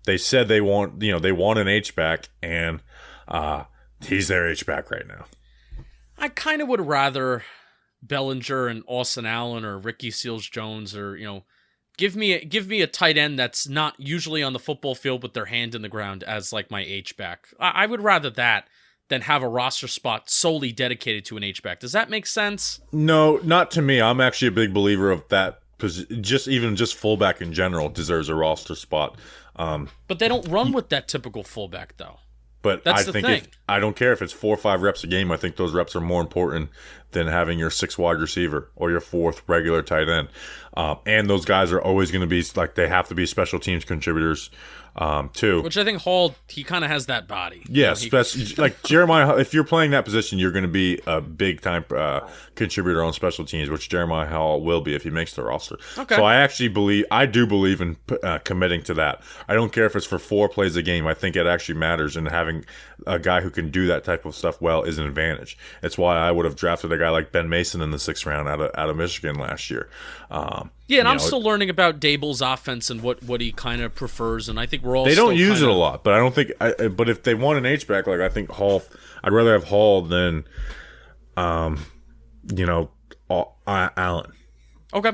Speaker 1: they said they want an H-back, and he's their H-back right now.
Speaker 2: I kind of would rather Bellinger and Austin Allen or Ricky Seals-Jones, or give me a tight end that's not usually on the football field with their hand in the ground as my H-back. I would rather that than have a roster spot solely dedicated to an H-back. Does that make sense?
Speaker 1: No, not to me. I'm actually a big believer of that because just fullback in general deserves a roster spot.
Speaker 2: But they don't run with that typical fullback, though.
Speaker 1: But
Speaker 2: That's
Speaker 1: I
Speaker 2: the
Speaker 1: think
Speaker 2: thing.
Speaker 1: I don't care if it's 4 or 5 reps a game. I think those reps are more important than having your 6th wide receiver or your 4th regular tight end. And those guys are always going to be like, they have to be special teams contributors too.
Speaker 2: Which I think Hall, he kind of has that body.
Speaker 1: Yes, like Jeremiah, if you're playing that position, you're going to be a big time contributor on special teams, which Jeremiah Hall will be if he makes the roster.
Speaker 2: Okay.
Speaker 1: So I do believe in committing to that. I don't care if it's for 4 plays a game. I think it actually matters, and having a guy who can do that type of stuff well is an advantage. It's why I would have drafted a guy like Ben Mason in the 6th round out of Michigan last year.
Speaker 2: Yeah, and I'm still learning about Dable's offense and what he kind of prefers, and I think we're all
Speaker 1: they
Speaker 2: still
Speaker 1: don't use it
Speaker 2: kinda...
Speaker 1: a lot, but I don't think. But if they want an H-back, like I think Hall, I'd rather have Hall than, Allen.
Speaker 2: Okay.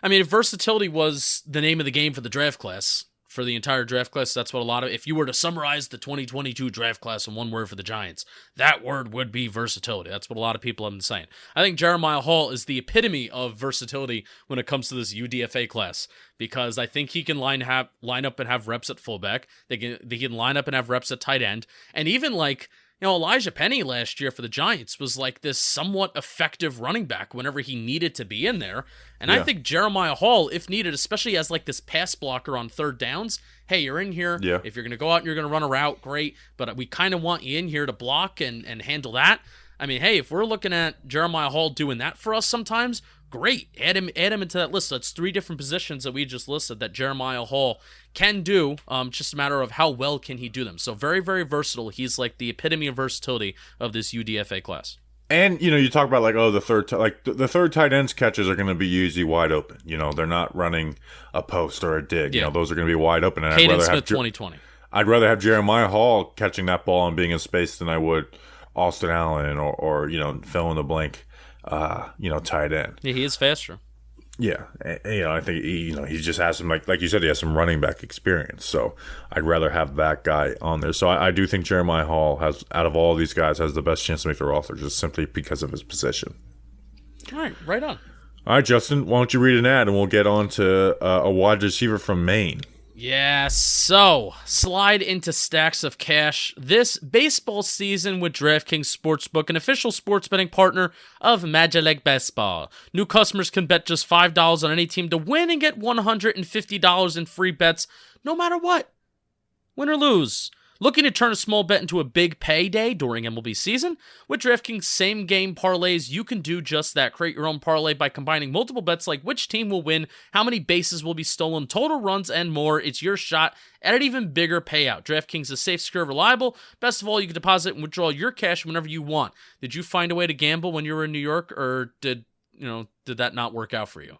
Speaker 2: I mean, if versatility was the name of the game for the draft class, for the entire draft class, that's what a lot of... If you were to summarize the 2022 draft class in one word for the Giants, that word would be versatility. That's what a lot of people have been saying. I think Jeremiah Hall is the epitome of versatility when it comes to this UDFA class, because I think he can line up and have reps at fullback. They can line up and have reps at tight end. And even Elijah Penny last year for the Giants was like this somewhat effective running back whenever he needed to be in there. And I think Jeremiah Hall, if needed, especially as like this pass blocker on 3rd downs, hey, you're in here.
Speaker 1: Yeah.
Speaker 2: If you're going to go out and you're going to run a route, great. But we kind of want you in here to block and handle that. I mean, hey, if we're looking at Jeremiah Hall doing that for us sometimes, great. Add him into that list. That's 3 different positions that we just listed that Jeremiah Hall can do. Just a matter of how well can he do them. So very, very versatile. He's like the epitome of versatility of this UDFA class.
Speaker 1: And you talk about like, the third tight ends catches are going to be usually wide open. They're not running a post or a dig.
Speaker 2: Yeah.
Speaker 1: Those are going to be wide open. And
Speaker 2: Caden Smith 2020.
Speaker 1: I'd rather have Jeremiah Hall catching that ball and being in space than I would Austin Allen or fill in the blank, tight end.
Speaker 2: Yeah, he is faster.
Speaker 1: Yeah, and, I think he just has some like you said, he has some running back experience. So I'd rather have that guy on there. So I do think Jeremiah Hall has, out of all these guys, has the best chance to make the roster, just simply because of his position.
Speaker 2: All right, right on.
Speaker 1: All right, Justin, why don't you read an ad and we'll get on to a wide receiver from Maine.
Speaker 2: Yeah, so slide into stacks of cash this baseball season with DraftKings Sportsbook, an official sports betting partner of Major League Baseball. New customers can bet just $5 on any team to win and get $150 in free bets, no matter what, win or lose. Looking to turn a small bet into a big payday during MLB season? With DraftKings same-game parlays, you can do just that. Create your own parlay by combining multiple bets like which team will win, how many bases will be stolen, total runs, and more. It's your shot at an even bigger payout. DraftKings is safe, secure, reliable. Best of all, you can deposit and withdraw your cash whenever you want. Did you find a way to gamble when you were in New York, or did that not work out for you?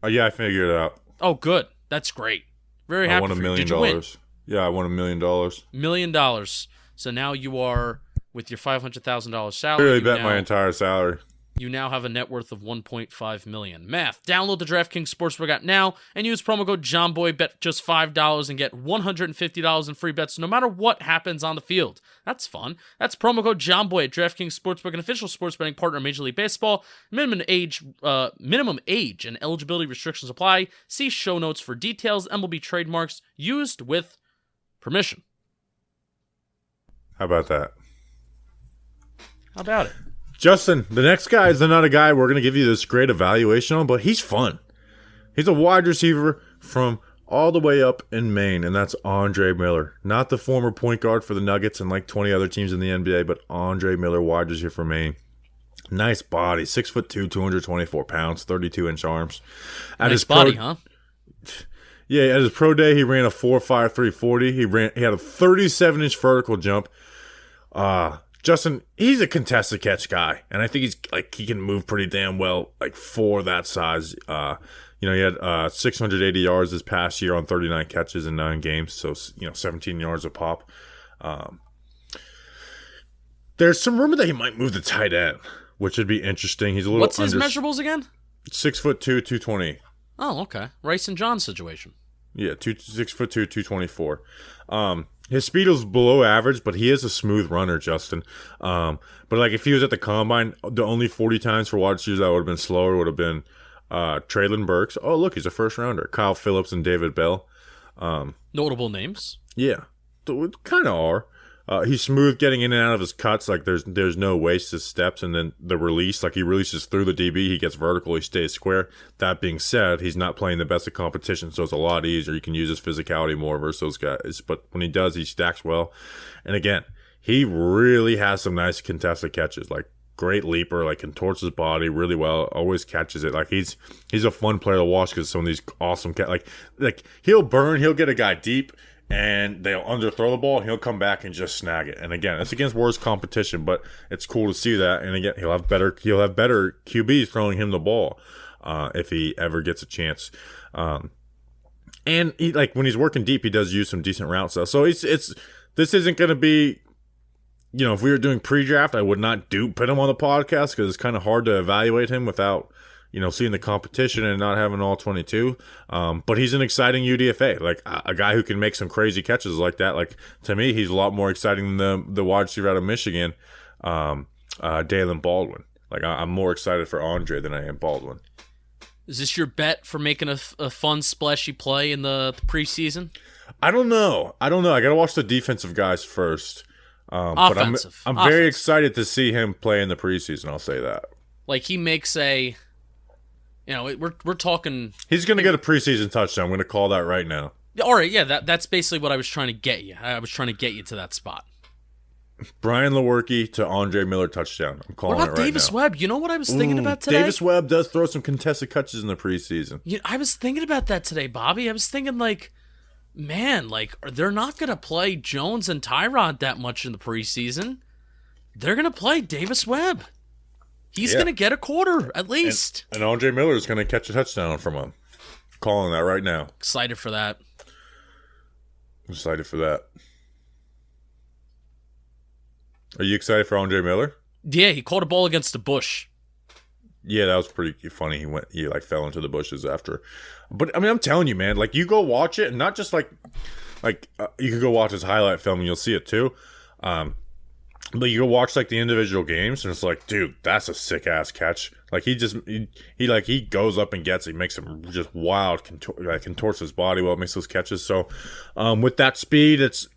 Speaker 1: Yeah, I figured it out.
Speaker 2: Oh, good. That's great. Very happy
Speaker 1: I won $1 million.
Speaker 2: Did you win?
Speaker 1: Yeah, I won $1 million.
Speaker 2: $1 million. So now you are, with your $500,000 salary.
Speaker 1: I really bet my entire salary.
Speaker 2: You now have a net worth of $1.5 million. Math. Download the DraftKings Sportsbook app now and use promo code JOHNBOY. Bet just $5 and get $150 in free bets no matter what happens on the field. That's fun. That's promo code JOHNBOY at DraftKings Sportsbook, an official sports betting partner of Major League Baseball. Minimum age and eligibility restrictions apply. See show notes for details. MLB trademarks used with permission.
Speaker 1: How about that?
Speaker 2: How about it?
Speaker 1: Justin, the next guy is not a guy we're going to give you this great evaluation on, but he's fun. He's a wide receiver from all the way up in Maine, and that's Andre Miller. Not the former point guard for the Nuggets and like 20 other teams in the NBA, but Andre Miller, wide receiver for Maine. Nice body, 6'2", 224 pounds, 32-inch arms.
Speaker 2: Nice body, huh?
Speaker 1: Yeah, at his pro day, he ran a 4.5 340. He had a 37-inch vertical jump. Justin, he's a contested catch guy, and I think he can move pretty damn well, like for that size. He had 680 yards this past year on 39 catches in 9 games, so 17 yards a pop. There's some rumor that he might move to tight end, which would be interesting. He's a little.
Speaker 2: What's his measurables again?
Speaker 1: 6'2", 220.
Speaker 2: Oh, okay. Rice and John situation.
Speaker 1: Yeah, 6'2", 224. His speed is below average, but he is a smooth runner, Justin. But like if he was at the combine, the only 40 times for wide receivers that would have been slower would have been Traylon Burks. Oh, look, he's a first rounder. Kyle Phillips and David Bell.
Speaker 2: Notable names.
Speaker 1: Yeah, kind of are. He's smooth getting in and out of his cuts. Like there's no wasted steps, and then the release, like he releases through the DB, he gets vertical, he stays square. That being said, he's not playing the best of competition, so it's a lot easier. You can use his physicality more versus those guys. But when he does, he stacks well. And again, he really has some nice contested catches. Like great leaper, like contorts his body really well. Always catches it. Like he's a fun player to watch because some of these awesome like he'll get a guy deep. And they'll underthrow the ball, and he'll come back and just snag it. And again, it's against worse competition, but it's cool to see that. And again, he'll have better QBs throwing him the ball if he ever gets a chance. And he, like when he's working deep, he does use some decent route stuff. So this isn't going to be, if we were doing pre-draft, I would not put him on the podcast because it's kind of hard to evaluate him without seeing the competition and not having all 22. But he's an exciting UDFA, like a guy who can make some crazy catches like that. Like to me, he's a lot more exciting than the wide receiver out of Michigan, Dalen Baldwin. Like I'm more excited for Andre than I am Baldwin.
Speaker 2: Is this your bet for making a fun, splashy play in the preseason?
Speaker 1: I don't know. I got to watch the defensive guys first.
Speaker 2: Offensive.
Speaker 1: But I'm very excited to see him play in the preseason. I'll say that.
Speaker 2: Like he makes a. We're talking.
Speaker 1: He's going to get a preseason touchdown. I'm going to call that right now.
Speaker 2: All right, yeah, that's basically what I was trying to get you. I was trying to get you to that spot.
Speaker 1: Brian Lewerke to Andre Miller touchdown. I'm calling it right now.
Speaker 2: What about Davis Webb? You know what I was thinking about today?
Speaker 1: Davis Webb does throw some contested catches in the preseason.
Speaker 2: I was thinking about that today, Bobby. I was thinking they're not going to play Jones and Tyrod that much in the preseason. They're going to play Davis Webb. He's going to get a quarter, at least.
Speaker 1: And Andre Miller is going to catch a touchdown from him. Calling that right now.
Speaker 2: Excited for that.
Speaker 1: Are you excited for Andre Miller?
Speaker 2: Yeah, he caught a ball against the bush.
Speaker 1: Yeah, that was pretty funny. He fell into the bushes after. But, I mean, I'm telling you, man, like, you go watch it, and not just, you could go watch his highlight film, and you'll see it, too. But you go watch the individual games, and it's like, dude, that's a sick ass catch. Like he goes up and gets it. He makes some just wild contorts his body while it makes those catches. So, with that speed, he's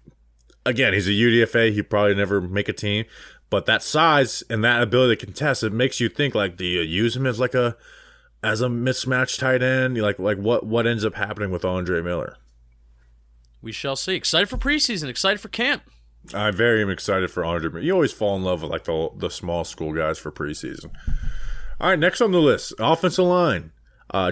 Speaker 1: a UDFA. He probably never make a team, but that size and that ability to contest, it makes you think do you use him as a mismatched tight end? What ends up happening with Andre Miller?
Speaker 2: We shall see. Excited for preseason. Excited for camp.
Speaker 1: I very am excited for Andre. You always fall in love with the small school guys for preseason. All right, next on the list, offensive line.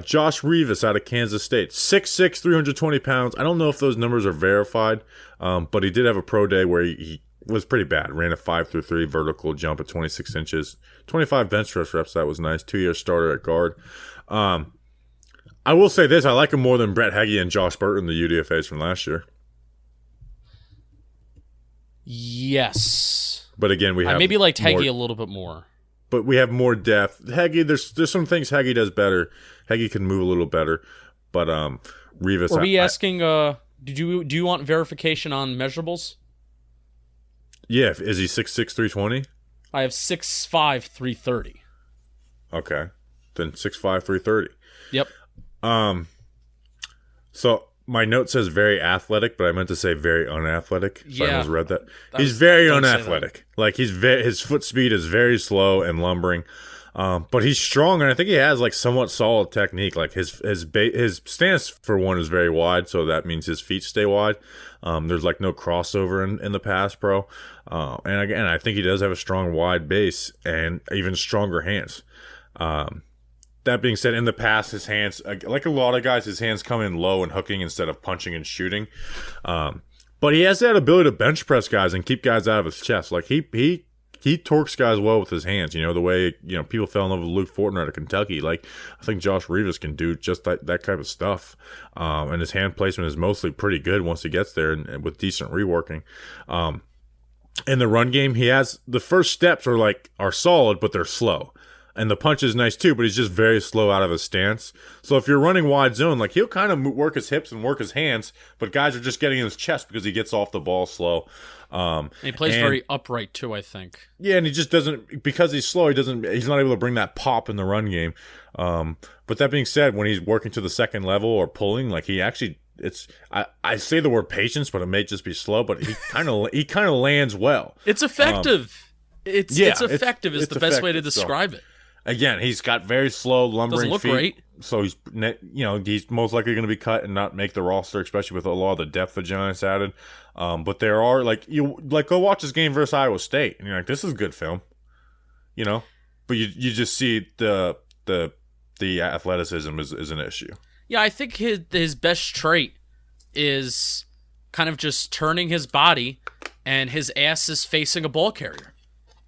Speaker 1: Josh Rivas out of Kansas State, 6'6", 320 pounds. I don't know if those numbers are verified, but he did have a pro day where he was pretty bad. Ran a 5.3 vertical jump at 26 inches, 25 bench press reps. That was nice. 2-year starter at guard. I will say this: I like him more than Brett Heggie and Josh Burton, the UDFAs from last year.
Speaker 2: Yes.
Speaker 1: But again, we have
Speaker 2: I maybe liked Heggie a little bit more.
Speaker 1: But we have more depth. Heggie, there's some things Heggie does better. Heggie can move a little better. But Rivas.
Speaker 2: Are we asking do you want verification on measurables?
Speaker 1: Yeah, is he 6'6", 320?
Speaker 2: I have 6'5", 330.
Speaker 1: Okay. Then 6'5", 330.
Speaker 2: Yep.
Speaker 1: So my note says very athletic, but I meant to say very unathletic. So I almost read that. He's very unathletic. His foot speed is very slow and lumbering. But he's strong, and I think he has somewhat solid technique. His stance for one is very wide, so that means his feet stay wide. There's no crossover in the pass pro. And again, I think he does have a strong wide base and even stronger hands. That being said, in the past, his hands, like a lot of guys, his hands come in low and hooking instead of punching and shooting. But he has that ability to bench press guys and keep guys out of his chest. He torques guys well with his hands. The way people fell in love with Luke Fortner out of Kentucky. I think Josh Rivas can do just that type of stuff. And his hand placement is mostly pretty good once he gets there and with decent reworking. In the run game, he has the first steps are solid, but they're slow. And the punch is nice too, but he's just very slow out of his stance. So if you're running wide zone, like he'll kind of work his hips and work his hands, but guys are just getting in his chest because he gets off the ball slow.
Speaker 2: And he plays very upright too, I think.
Speaker 1: Yeah, and he just doesn't, because he's slow, he's not able to bring that pop in the run game. But that being said, when he's working to the second level or pulling, like he actually, I say the word patience, but it may just be slow, but he kind of lands well.
Speaker 2: It's effective. It's effective is the best way to describe it.
Speaker 1: Again, he's got very slow, lumbering
Speaker 2: feet. Doesn't look great.
Speaker 1: So he's most likely going to be cut and not make the roster, especially with a lot of the depth the Giants added. But there are go watch this game versus Iowa State, and you're like, this is good film, But you just see the athleticism is an issue.
Speaker 2: Yeah, I think his best trait is kind of just turning his body, and his ass is facing a ball carrier.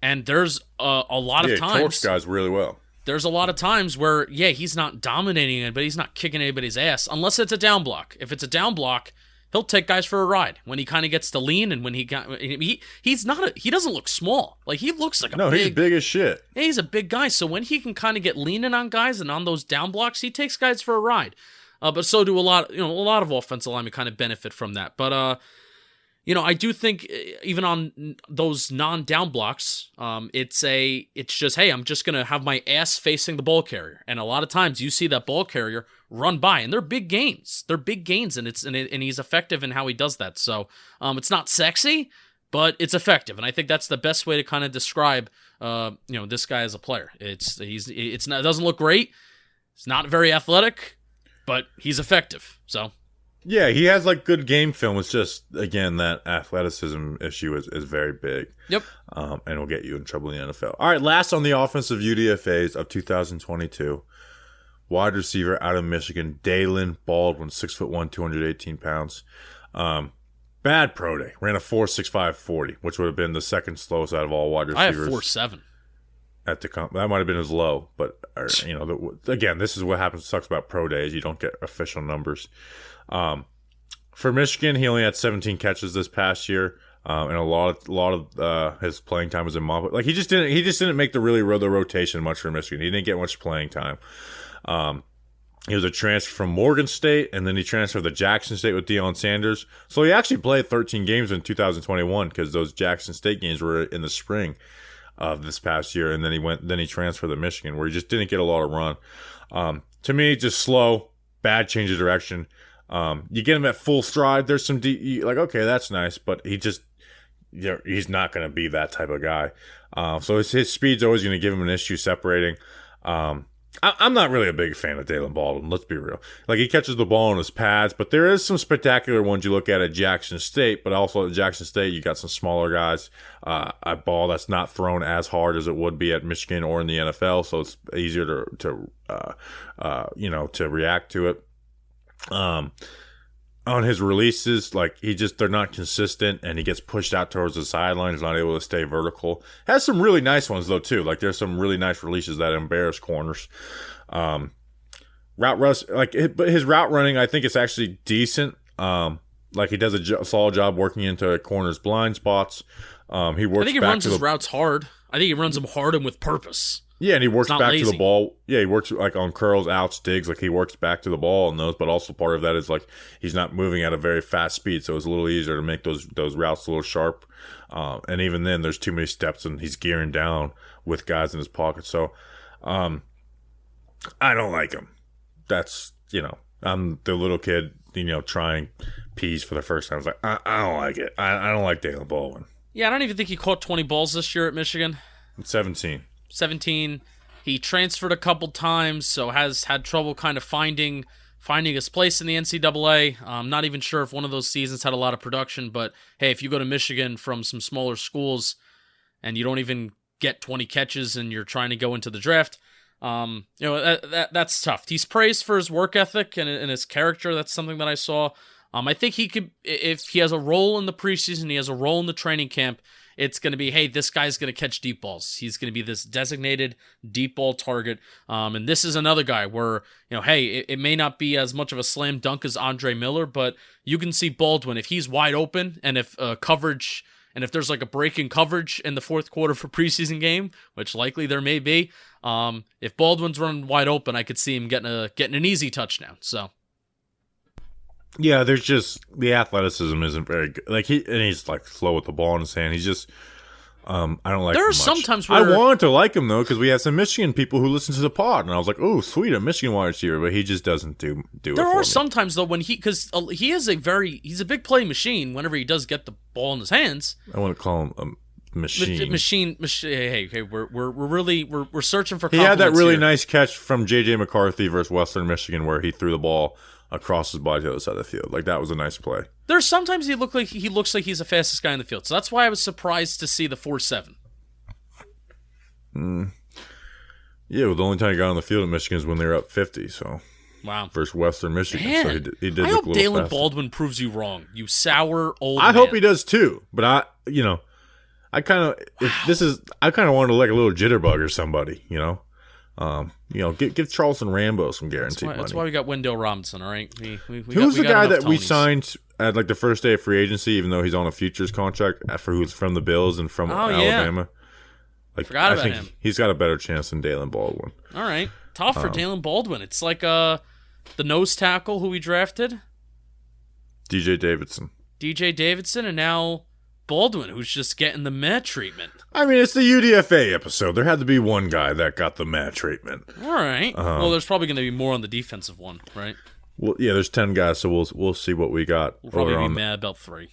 Speaker 2: And there's a lot of times...
Speaker 1: he torques guys really well.
Speaker 2: There's a lot of times where, he's not dominating it, but he's not kicking anybody's ass, unless it's a down block. If it's a down block, he'll take guys for a ride when he kind of gets to lean, and when he doesn't look small. Like, he looks like
Speaker 1: he's big as shit.
Speaker 2: Yeah, he's a big guy, so when he can kind of get leaning on guys and on those down blocks, he takes guys for a ride. But so do a lot of offensive linemen kind of benefit from that. But I do think even on those non-down blocks, it's just, hey, I'm just gonna have my ass facing the ball carrier, and a lot of times you see that ball carrier run by, and they're big gains. They're big gains, and he's effective in how he does that. So it's not sexy, but it's effective, and I think that's the best way to kind of describe this guy as a player. It doesn't look great. It's not very athletic, but he's effective. So.
Speaker 1: Yeah, he has good game film. It's just, again, that athleticism issue is very big.
Speaker 2: Yep.
Speaker 1: And will get you in trouble in the NFL. All right, last on the offensive UDFAs of 2022, wide receiver out of Michigan, Dalen Baldwin, 6'1", 218 pounds. Bad pro day. Ran a 4.65 40, which would have been the second slowest out of all wide receivers.
Speaker 2: I have 4.7.
Speaker 1: That might have been his low, but again, this is what happens. Sucks about pro days. You don't get official numbers. For Michigan, he only had 17 catches this past year, and a lot of his playing time was in mob. He just didn't make the rotation much for Michigan. He didn't get much playing time. He was a transfer from Morgan State, and then he transferred to Jackson State with Deion Sanders. So he actually played 13 games in 2021 because those Jackson State games were in the spring of this past year, and then he transferred to Michigan, where he just didn't get a lot of run. To me, just slow, bad change of direction. You get him at full stride. There's some okay, that's nice, but he's not going to be that type of guy. So his speed's always going to give him an issue separating. I'm not really a big fan of Dalen Baldwin. Let's be real. He catches the ball on his pads, but there is some spectacular ones you look at Jackson State. But also at Jackson State, you got some smaller guys. A ball that's not thrown as hard as it would be at Michigan or in the NFL, so it's easier to react to it. On his releases, they're not consistent, and he gets pushed out towards the sideline. He's not able to stay vertical. Has some really nice ones though too. There's some really nice releases that embarrass corners. Route rush, but his route running, I think it's actually decent. He does a solid job working into corners' blind spots. He works. I
Speaker 2: think he runs his routes hard. I think he runs them hard and with purpose.
Speaker 1: Yeah, and he works back to the ball. Yeah, he works on curls, outs, digs. He works back to the ball on those. But also part of that is he's not moving at a very fast speed, so it's a little easier to make those routes a little sharp. And even then, there's too many steps, and he's gearing down with guys in his pocket. So, I don't like him. That's I'm the little kid, trying peas for the first time. I was like, I don't like it. I don't like Dalen Baldwin.
Speaker 2: Yeah, I don't even think he caught 20 balls this year at Michigan.
Speaker 1: 17. He
Speaker 2: transferred a couple times, so has had trouble kind of finding his place in the NCAA. I'm not even sure if one of those seasons had a lot of production, but hey, if you go to Michigan from some smaller schools and you don't even get 20 catches and you're trying to go into the draft, that's tough. He's praised for his work ethic and his character. That's something that I saw. I think he could, if he has a role in the preseason, he has a role in the training camp, it's going to be, hey, this guy's going to catch deep balls. He's going to be this designated deep ball target. And this is another guy where, hey, it may not be as much of a slam dunk as Andre Miller, but you can see Baldwin, if he's wide open and if And if there's like a break in coverage in the fourth quarter for preseason game, which likely there may be, if Baldwin's running wide open, I could see him getting an easy touchdown. So.
Speaker 1: Yeah, there's just the athleticism isn't very good. Like he's like slow with the ball in his hand. He's just I don't like.
Speaker 2: There
Speaker 1: him
Speaker 2: are
Speaker 1: much.
Speaker 2: sometimes where
Speaker 1: I wanted to like him though because we had some Michigan people who listen to the pod, and I was like, oh, sweet, a Michigan wide receiver, but he just doesn't do it.
Speaker 2: There
Speaker 1: for
Speaker 2: are
Speaker 1: me.
Speaker 2: sometimes though when he's a big play machine. Whenever he does get the ball in his hands,
Speaker 1: I want to call him a machine.
Speaker 2: Machine. Hey, we're searching for.
Speaker 1: He had that really
Speaker 2: here.
Speaker 1: nice catch from J.J. McCarthy versus Western Michigan where he threw the ball across his body to the other side of the field. Like, that was a nice play.
Speaker 2: There's sometimes he looks like he's the fastest guy in the field. So that's why I was surprised to see the 4.7.
Speaker 1: Yeah, well, the only time he got on the field at Michigan is when they were up 50. So
Speaker 2: wow,
Speaker 1: versus Western Michigan.
Speaker 2: Man,
Speaker 1: so he did.
Speaker 2: I
Speaker 1: look
Speaker 2: hope
Speaker 1: a little
Speaker 2: Dalen
Speaker 1: faster.
Speaker 2: Baldwin proves you wrong. You sour old.
Speaker 1: I
Speaker 2: man.
Speaker 1: hope he does too. But I kind of wanted to like a little jitterbug or somebody. Give Charleston Rambo some guaranteed money.
Speaker 2: That's why we got Wendell Robinson. All right,
Speaker 1: Who's the guy that we
Speaker 2: Tonys.
Speaker 1: signed at like the first day of free agency, even though he's on a futures contract for who's from the Bills and from Alabama? Like,
Speaker 2: Forgot about
Speaker 1: I think
Speaker 2: him.
Speaker 1: he's got a better chance than Dalen Baldwin.
Speaker 2: All right, tough for Dalen Baldwin. It's like the nose tackle who we drafted,
Speaker 1: DJ Davidson,
Speaker 2: and now Baldwin, who's just getting the Met treatment.
Speaker 1: I mean, it's the UDFA episode. There had to be one guy that got the Met treatment.
Speaker 2: All right. Well, there's probably going to be more on the defensive one, right?
Speaker 1: Well, yeah, there's 10 guys, so we'll see what we got.
Speaker 2: We'll probably be mad about 3.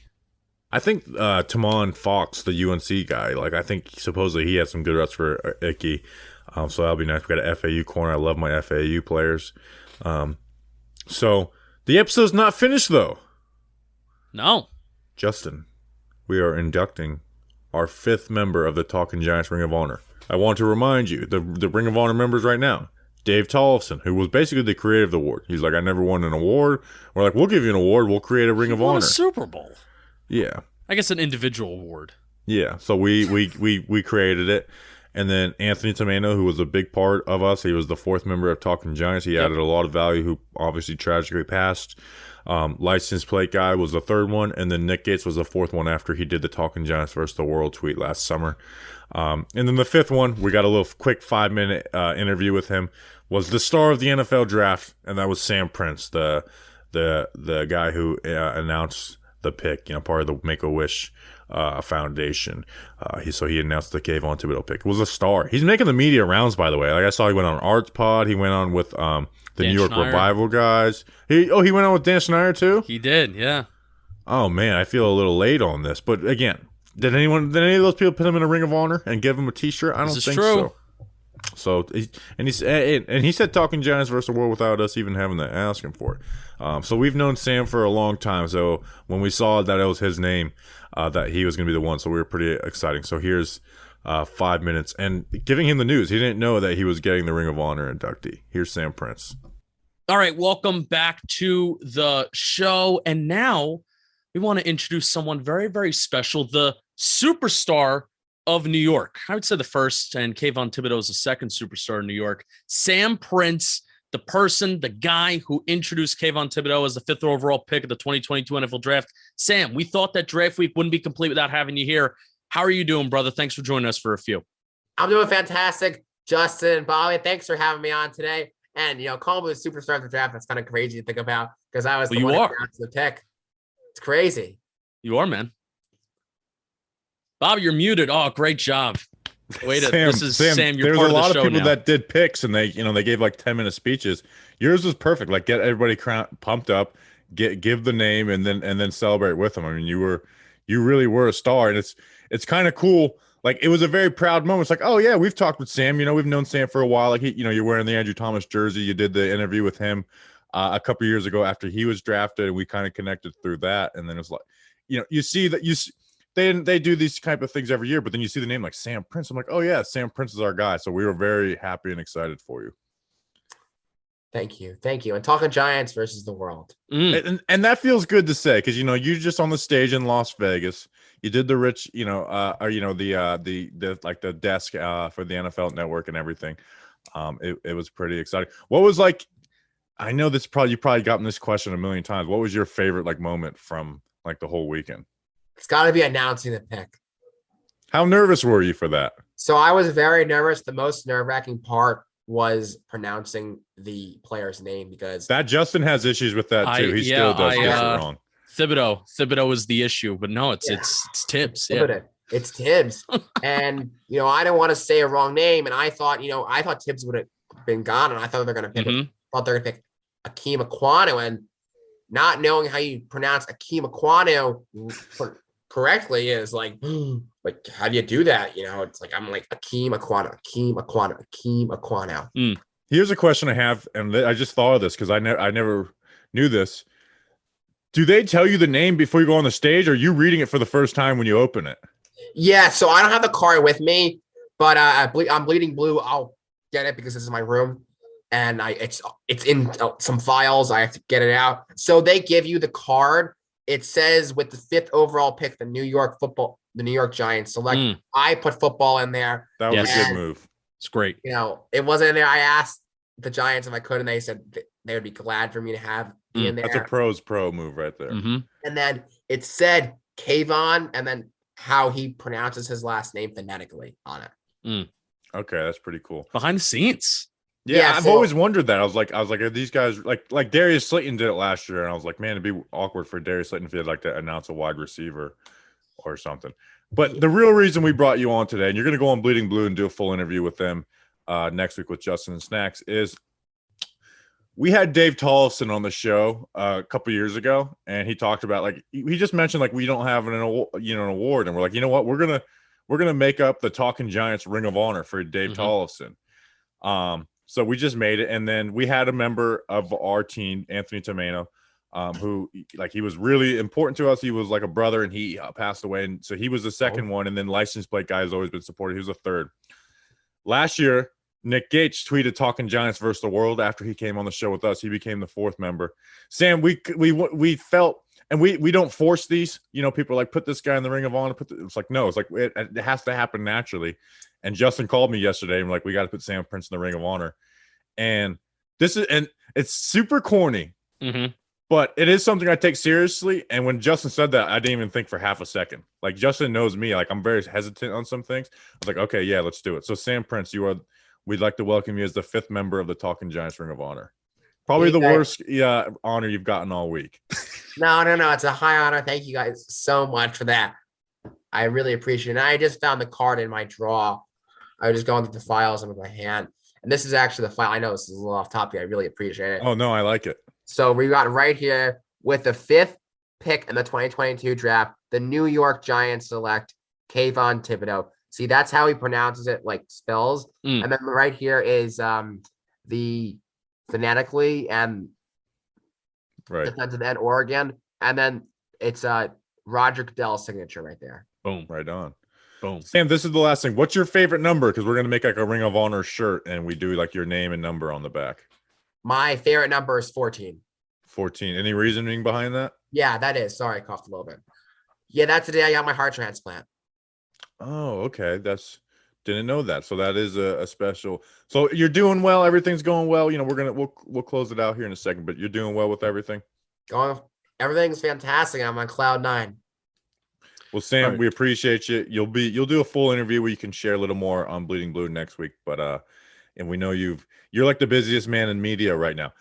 Speaker 1: I think Tamon Fox, the UNC guy, like I think supposedly he had some good reps for Icky, so that'll be nice. We got an FAU corner. I love my FAU players. So the episode's not finished though.
Speaker 2: No,
Speaker 1: Justin, we are inducting our 5th member of the Talkin Giants Ring of Honor. I want to remind you, the Ring of Honor members right now, Dave Tollefson, who was basically the creator of the award. He's like, I never won an award. We're like, we'll give you an award. We'll create a Ring of Honor.
Speaker 2: a Super Bowl.
Speaker 1: Yeah.
Speaker 2: I guess an individual award.
Speaker 1: Yeah. So we created it. And then Anthony Tomano, who was a big part of us, he was the 4th member of Talkin Giants. He added a lot of value, who obviously tragically passed. License plate guy was the 3rd one, and then Nick Gates was the 4th one after he did the Talkin Giants versus the World tweet last summer. And then the 5th one, we got a little quick 5-minute interview with him, was the star of the NFL draft, and that was Sam Prince, the guy who announced the pick, part of the Make-A-Wish Foundation. He announced the Kayvon Thibodeau pick. It was a star. He's making the media rounds, by the way. Like I saw he went on Arts Pod. He went on with the
Speaker 2: Dan
Speaker 1: New York
Speaker 2: Schneider.
Speaker 1: Revival guys. He went on with Dan Schneider too?
Speaker 2: He did, yeah.
Speaker 1: Oh man, I feel a little late on this. But again, did any of those people put him in a Ring of honor and give him a t-shirt? I don't think
Speaker 2: true.
Speaker 1: so. He said Talking Giants versus the world without us even having to ask him for it. So we've known Sam for a long time. So when we saw that it was his name, that he was going to be the one, so we were pretty exciting. So here's 5 minutes and giving him the news. He didn't know that he was getting the Ring of Honor inductee. Here's Sam Prince.
Speaker 2: All right, welcome back to the show. And now we want to introduce someone very, very special, the superstar of New York. I would say the first, and Kayvon Thibodeau is the second superstar in New York. Sam Prince, the guy who introduced Kayvon Thibodeau as the 5th overall pick of the 2022 NFL Draft. Sam, we thought that draft week wouldn't be complete without having you here. How are you doing, brother? Thanks for joining us for a few.
Speaker 3: I'm doing fantastic. Justin, Bobby, thanks for having me on today. And, call me the superstar of the draft. That's kind of crazy to think about because I was the one who announced the pick. It's crazy.
Speaker 2: You are, man. Bob, you're muted. Oh, great job. Wait, this is Sam. You're part of the show now. There's a lot of people
Speaker 1: that did picks and they gave like 10-minute speeches. Yours was perfect. Like get everybody pumped up, give the name and then celebrate with them. I mean, you really were a star, and it's kind of cool. Like it was a very proud moment. It's like, oh yeah, we've talked with Sam. We've known Sam for a while. Like you're wearing the Andrew Thomas jersey. You did the interview with him a couple years ago after he was drafted, and we kind of connected through that. And then it's like, you see that they do these type of things every year, but then you see the name like Sam Prince. I'm like, oh yeah, Sam Prince is our guy. So we were very happy and excited for you.
Speaker 3: Thank you. And talking Giants versus the world.
Speaker 1: And that feels good to say because you're just on the stage in Las Vegas. You did the rich, the desk for the NFL Network and everything. It was pretty exciting. What was like? I know you probably gotten this question a million times. What was your favorite moment from the whole weekend?
Speaker 3: It's got to be announcing the pick.
Speaker 1: How nervous were you for that?
Speaker 3: So I was very nervous. The most nerve-wracking part was pronouncing the player's name because
Speaker 1: that Justin has issues with that too. He still does get it wrong.
Speaker 2: Thibodeau is the issue, but no, it's Tibbs. Yeah.
Speaker 3: It's Tibbs. And I didn't want to say a wrong name. And I thought Tibbs would have been gone. And I thought they're gonna pick Akeem Aquano. And not knowing how you pronounce Akeem Aquano correctly is like how do you do that? It's like I'm like Akeem Aquano.
Speaker 1: Here's a question I have, and I just thought of this because I never knew this. Do they tell you the name before you go on the stage, or are you reading it for the first time when you open it?
Speaker 3: Yeah, so I don't have the card with me, but I'm bleeding blue. I'll get it because this is my room, and it's in some files. I have to get it out. So they give you the card. It says with the 5th overall pick, the New York Giants select. I put football in there.
Speaker 1: That was a good move.
Speaker 2: It's great.
Speaker 3: It wasn't in there. I asked the Giants if I could, and they said they would be glad for me to have be in there.
Speaker 1: That's a pro move right there.
Speaker 2: Mm-hmm.
Speaker 3: And then it said Kayvon, and then how he pronounces his last name phonetically on it.
Speaker 1: Okay, that's pretty cool.
Speaker 2: Behind the scenes.
Speaker 1: Yeah, I've always wondered that. I was like, are these guys like Darius Slayton did it last year, and I was like, man, it'd be awkward for Darius Slayton if he had like to announce a wide receiver or something. But the real reason we brought you on today, and you're going to go on Bleeding Blue and do a full interview with them next week with Justin and Snacks, is we had Dave Tollefson on the show a couple years ago, and he talked about he just mentioned we don't have an award, and we're like, you know what, we're gonna make up the Talkin Giants Ring of Honor for Dave Tollefson. So we just made it, and then we had a member of our team, Anthony Tomeno, who he was really important to us. He was like a brother, and he passed away, and so he was the second one. And then license plate guy has always been supported. He was a third. Last year, Nick Gates tweeted "Talking Giants versus the World" after he came on the show with us. He became the 4th member. Sam, we felt, and we don't force these. People are like, put this guy in the Ring of Honor. It's like, no, it's like it has to happen naturally. And Justin called me yesterday and we got to put Sam Prince in the Ring of Honor. And it's super corny, but it is something I take seriously. And when Justin said that, I didn't even think for half a second. Justin knows me. I'm very hesitant on some things. I was like, okay, yeah, let's do it. So Sam Prince, we'd like to welcome you as the 5th member of the Talking Giants Ring of Honor. Probably the worst honor you've gotten all week.
Speaker 3: No. It's a high honor. Thank you guys so much for that. I really appreciate it. And I just found the card in my drawer. I was just going through the files with my hand. And this is actually the file. I know this is a little off topic. I really appreciate it.
Speaker 1: Oh, no, I like it.
Speaker 3: So we got right here with the 5th pick in the 2022 draft, the New York Giants select Kayvon Thibodeau. See, that's how he pronounces it, spells. And then right here is the phonetically and defensive end Oregon. And then it's Roger Goodell's signature right there.
Speaker 2: Boom.
Speaker 1: Right on.
Speaker 2: Boom.
Speaker 1: Sam, this is the last thing. What's your favorite number? Because we're going to make a Ring of Honor shirt, and we do your name and number on the back.
Speaker 3: My favorite number is 14.
Speaker 1: 14. Any reasoning behind that?
Speaker 3: Yeah, that is. Sorry, I coughed a little bit. Yeah, that's the day I got my heart transplant.
Speaker 1: Oh, okay. Didn't know that. So that is a special. So you're doing well. Everything's going well. We'll close it out here in a second, but you're doing well with everything.
Speaker 3: Everything's fantastic. I'm on cloud 9.
Speaker 1: Well, Sam, we appreciate you. You'll do a full interview where you can share a little more on Bleeding Blue next week. But and we know you're like the busiest man in media right now.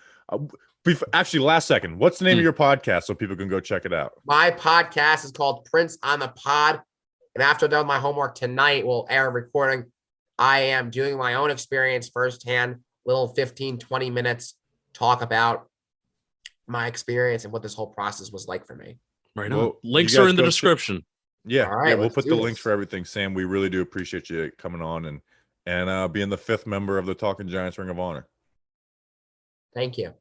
Speaker 1: Actually, last second, what's the name of your podcast so people can go check it out?
Speaker 3: My podcast is called Prince on the Pod. And after I've done my homework tonight, we'll air a recording. I am doing my own experience firsthand, little 15, 20 minutes, talk about my experience and what this whole process was like for me.
Speaker 2: Right on. Well, links are in the description.
Speaker 1: Yeah. All right, we'll put the links for everything. Sam, we really do appreciate you coming on and being the 5th member of the Talking Giants Ring of Honor.
Speaker 3: Thank you.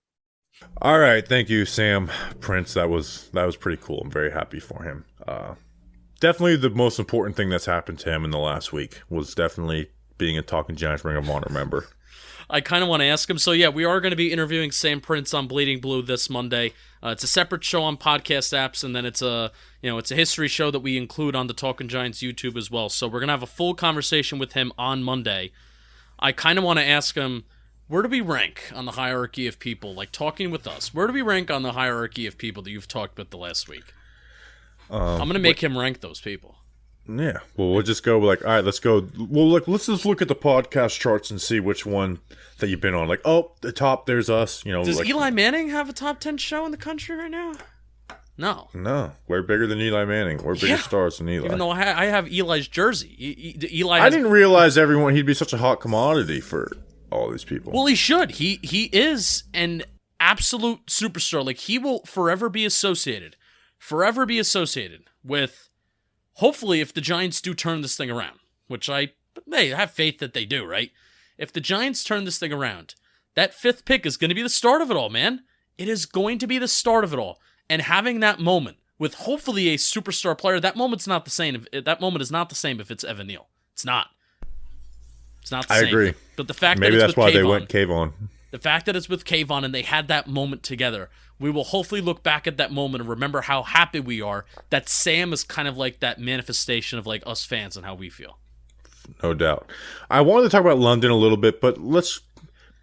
Speaker 1: All right. Thank you, Sam Prince. That was pretty cool. I'm very happy for him. Definitely the most important thing that's happened to him in the last week was definitely being a Talking Giants Ring of Honor member.
Speaker 2: I kind of want to ask him. So, yeah, we are going to be interviewing Sam Prince on Bleeding Blue this Monday. It's a separate show on podcast apps, and then it's a history show that we include on the Talkin Giants YouTube as well. So we're going to have a full conversation with him on Monday. I kind of want to ask him, where do we rank on the hierarchy of people, talking with us? Where do we rank on the hierarchy of people that you've talked with the last week? I'm going to make him rank those people.
Speaker 1: Yeah. Well, we'll just go like, all right, let's go. Well, let's just look at the podcast charts and see which one that you've been on. Like, oh, the top, there's us.
Speaker 2: Does
Speaker 1: like,
Speaker 2: Eli Manning have a top 10 show in the country right now? No.
Speaker 1: We're bigger than Eli Manning. We're bigger stars than Eli.
Speaker 2: Even though I have Eli's jersey. Eli
Speaker 1: I didn't realize he'd be such a hot commodity for all these people.
Speaker 2: Well, he should. He is an absolute superstar. Like, he will forever be associated with, hopefully, if the Giants do turn this thing around, which they have faith that they do, right? If the Giants turn this thing around, that 5th pick is going to be the start of it all, man. It is going to be the start of it all. And having that moment with hopefully a superstar player, that moment's not the same. That moment is not the same if it's Evan Neal. It's not. It's not the same.
Speaker 1: I agree.
Speaker 2: But the fact
Speaker 1: maybe
Speaker 2: that it's
Speaker 1: that's why
Speaker 2: with
Speaker 1: they
Speaker 2: Kayvon,
Speaker 1: went Kayvon.
Speaker 2: the fact that it's with Kayvon and they had that moment together, we will hopefully look back at that moment and remember how happy we are that Sam is kind of like that manifestation of like us fans and how we feel.
Speaker 1: No doubt. I wanted to talk about London a little bit, but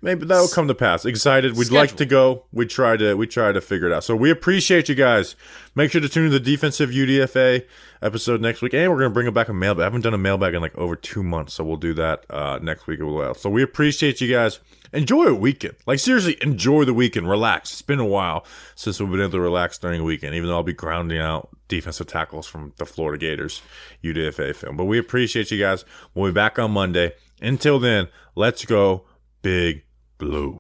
Speaker 1: maybe that will come to pass. Excited. We'd like to go. We try to figure it out. So we appreciate you guys. Make sure to tune in to the defensive UDFA episode next week. And we're going to bring back a mailbag. I haven't done a mailbag in like over 2 months, so we'll do that next week as well. So we appreciate you guys. Enjoy a weekend. Like, seriously, enjoy the weekend. Relax. It's been a while since we've been able to relax during a weekend, even though I'll be grounding out defensive tackles from the Florida Gators UDFA film. But we appreciate you guys. We'll be back on Monday. Until then, let's go Big Blue.